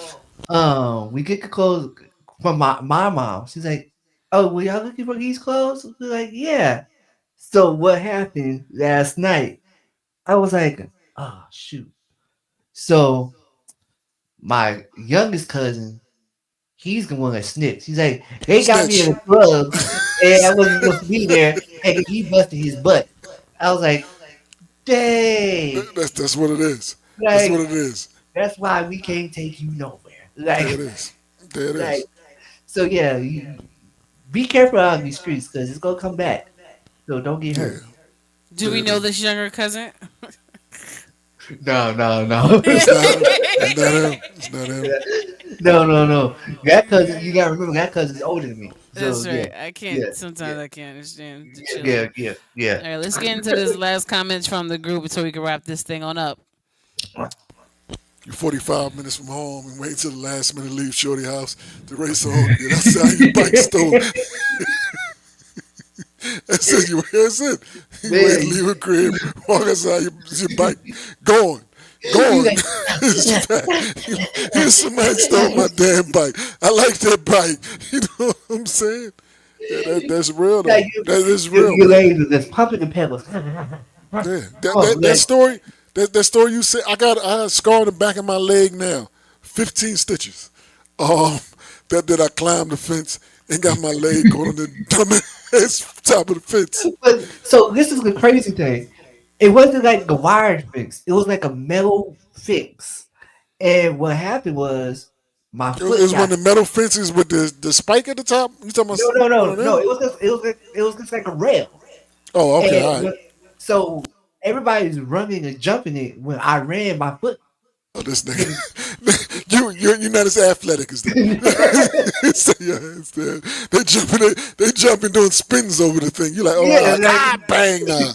Speaker 3: we get the clothes from my mom. She's like, oh, were y'all looking for these clothes? We're like, yeah. So what happened last night? I was like, oh shoot. So my youngest cousin, he's the one that snitched. He's like, they got me in
Speaker 2: Snitch.
Speaker 3: the club and I wasn't supposed to be there, and he busted his butt. I was like, dang,
Speaker 2: That's what it is. That's what
Speaker 3: like
Speaker 2: it is.
Speaker 3: that's why we can't take you nowhere.
Speaker 2: There it is. There it
Speaker 3: Like
Speaker 2: is.
Speaker 3: so, yeah. Be careful out in these streets because it's gonna come back. So don't get
Speaker 2: Yeah.
Speaker 3: hurt.
Speaker 1: Do
Speaker 2: There
Speaker 1: we
Speaker 2: it
Speaker 1: know
Speaker 2: is.
Speaker 1: this younger cousin?
Speaker 3: No, no, no,
Speaker 2: It's not him. It's not him. It's not him.
Speaker 3: no, no, no. That cousin, you gotta remember that cousin's older than me. So
Speaker 1: That's
Speaker 3: yeah,
Speaker 1: right. I
Speaker 3: yeah,
Speaker 1: can't.
Speaker 3: yeah,
Speaker 1: Sometimes I can't understand the
Speaker 3: yeah,
Speaker 1: children.
Speaker 3: yeah, yeah.
Speaker 1: All right, let's get into this last comments from the group so we can wrap this thing on up.
Speaker 2: You're 45 minutes from home and wait till the last minute to leave Shorty house to race home. Get outside, your bike stolen. That's it. That's it. You wait to
Speaker 3: Man,
Speaker 2: leave a crib, walk outside, your bike gone.
Speaker 3: you
Speaker 2: Gone.
Speaker 3: like,
Speaker 2: It's back. Here's somebody stole my damn bike. I like that bike. You know what I'm saying? Yeah, that's real though.
Speaker 3: like
Speaker 2: That is real,
Speaker 3: you
Speaker 2: man.
Speaker 3: ladies just pumping the pedals.
Speaker 2: Yeah, that,
Speaker 3: Oh,
Speaker 2: that, that
Speaker 3: like,
Speaker 2: story, that story you said, I had a scar on the back of my leg now, 15 stitches. Um, that I climbed the fence and got my leg caught on the dumbass top of the fence.
Speaker 3: but so this is the crazy thing. It wasn't like the wired fix. It was like a metal fix. And what happened was my
Speaker 2: It
Speaker 3: foot
Speaker 2: was one
Speaker 3: got
Speaker 2: of the metal fences with the spike at the top. You talking about
Speaker 3: no, no,
Speaker 2: one
Speaker 3: no,
Speaker 2: of
Speaker 3: no.
Speaker 2: them?
Speaker 3: It was just like a rail.
Speaker 2: Oh, okay,
Speaker 3: And
Speaker 2: all right.
Speaker 3: so everybody's running and jumping it. When I ran, my foot
Speaker 2: Oh, this
Speaker 3: hit
Speaker 2: nigga, you're not as athletic as them. So, yeah, they jumping doing spins over the thing. You're like, oh,
Speaker 3: yeah,
Speaker 2: bang, nah.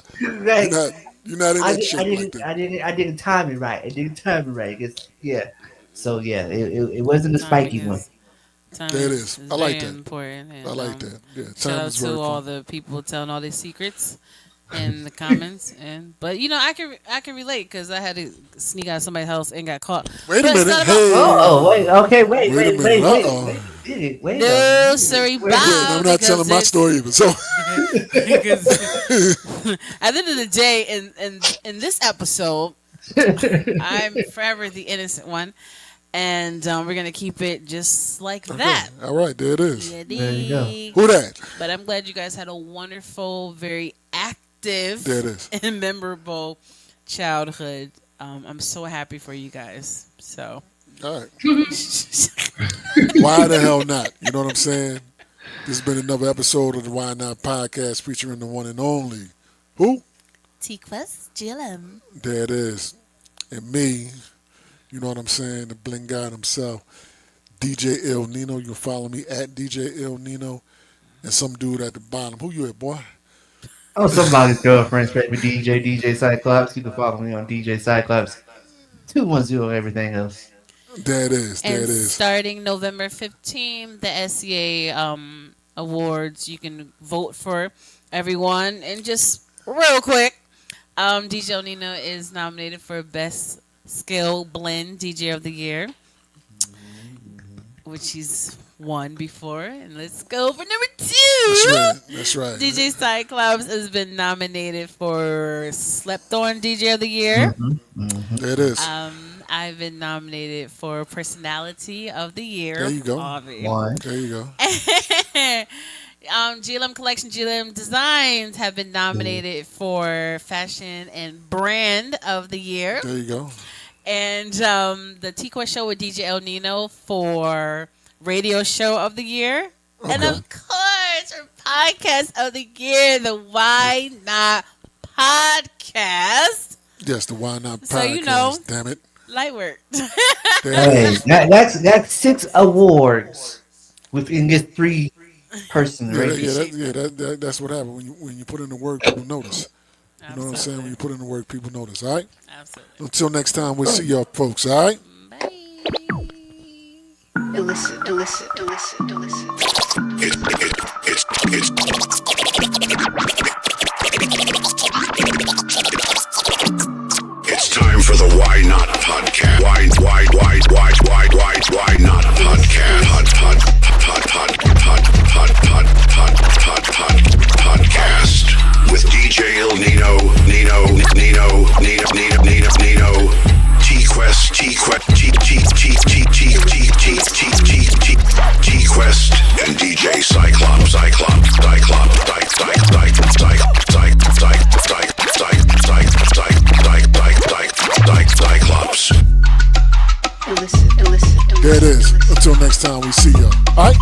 Speaker 2: You're
Speaker 3: like
Speaker 2: not you're not in
Speaker 3: I
Speaker 2: that
Speaker 3: did, I
Speaker 2: shape like
Speaker 3: didn't,
Speaker 2: them.
Speaker 3: I didn't, I didn't time it right. I didn't time it right. Yeah. So yeah, it wasn't a
Speaker 1: Timing
Speaker 3: spiky one.
Speaker 1: is timing
Speaker 2: There it
Speaker 1: is,
Speaker 2: is.
Speaker 1: is
Speaker 2: I like
Speaker 1: very
Speaker 2: that.
Speaker 1: important,
Speaker 2: I
Speaker 1: and
Speaker 2: like that. Yeah,
Speaker 1: shout
Speaker 2: time
Speaker 1: out
Speaker 2: is
Speaker 1: to
Speaker 2: very
Speaker 1: all
Speaker 2: important.
Speaker 1: the people telling all their secrets in the comments. And but I can relate because I had to sneak out of somebody's house and got caught.
Speaker 2: Wait a
Speaker 1: But it's
Speaker 2: minute.
Speaker 1: not about
Speaker 3: Oh, wait,
Speaker 2: Hey,
Speaker 3: okay, wait,
Speaker 2: wait a
Speaker 3: wait,
Speaker 2: minute.
Speaker 3: wait,
Speaker 2: Uh
Speaker 3: wait,
Speaker 2: oh.
Speaker 3: wait a
Speaker 1: no,
Speaker 3: minute.
Speaker 1: sorry,
Speaker 3: Wait a
Speaker 2: Yeah, and I'm
Speaker 1: Bob,
Speaker 2: not telling
Speaker 1: because
Speaker 2: my
Speaker 1: it's
Speaker 2: story either. So
Speaker 1: because at the end of the day, in this episode,
Speaker 3: minute.
Speaker 1: I'm forever the innocent one, and we're gonna keep it just like
Speaker 2: okay,
Speaker 1: that.
Speaker 2: all right, there it is.
Speaker 1: Yeah,
Speaker 3: There you go.
Speaker 1: dig.
Speaker 2: Who that?
Speaker 1: But I'm glad you guys had a wonderful, very
Speaker 2: There it
Speaker 1: active
Speaker 2: is.
Speaker 1: and memorable childhood. I'm so happy for you guys. So,
Speaker 2: All right. Why the hell not? You know what I'm saying? This has been another episode of the Why Not podcast featuring the one and only who?
Speaker 1: TQuestGLM.
Speaker 2: There it is. And me, you know what I'm saying? The bling god himself, DJ Il Nino. You can follow me at DJ Il Nino. And some dude at the bottom. Who you at, boy?
Speaker 3: Oh, somebody's girlfriend's favorite DJ Cyclops. You can follow me on DJ Cyclops 210 everything else.
Speaker 2: There it is. There
Speaker 1: And
Speaker 2: it is.
Speaker 1: starting November 15th, the SCA awards, you can vote for everyone. And just real quick, DJ Nino is nominated for Best Skill Blend DJ of the Year. which he's won before. And let's go for number
Speaker 2: That's
Speaker 1: 2.
Speaker 2: right. That's right.
Speaker 1: DJ Cyclops has been nominated for Slept On DJ of the Year.
Speaker 2: There it is.
Speaker 1: I've been nominated for Personality of the Year.
Speaker 2: There you go.
Speaker 3: One.
Speaker 2: There you go.
Speaker 1: GLM Collection, GLM Designs have been nominated for Fashion and Brand of the Year.
Speaker 2: There you go.
Speaker 1: And the TQuest Show with DJ El Nino for Radio Show of the Year.
Speaker 2: Okay.
Speaker 1: And of course, for Podcast of the Year, the Why Not Podcast.
Speaker 2: Yes, the Why Not Podcast.
Speaker 1: So, you know.
Speaker 2: Damn it.
Speaker 1: Light work.
Speaker 2: There it
Speaker 3: Hey,
Speaker 2: is.
Speaker 3: that's 6 awards within this 3-person race.
Speaker 2: That's what happens when you put in the work. People notice. You know what I'm saying? When you put in the work, people notice. All right.
Speaker 1: Absolutely.
Speaker 2: Until next time, we'll see y'all, folks. All right.
Speaker 1: Bye.
Speaker 4: Illicit, illicit, illicit, illicit.
Speaker 5: It's time for the Why Not Podcast. Why Not Podcast? Podcast with DJ Il Nino, TQuest, and DJ Cyclops. Cyclops.
Speaker 4: Illicit, illicit, illicit.
Speaker 2: There it is. Until next time, we see y'all. All right.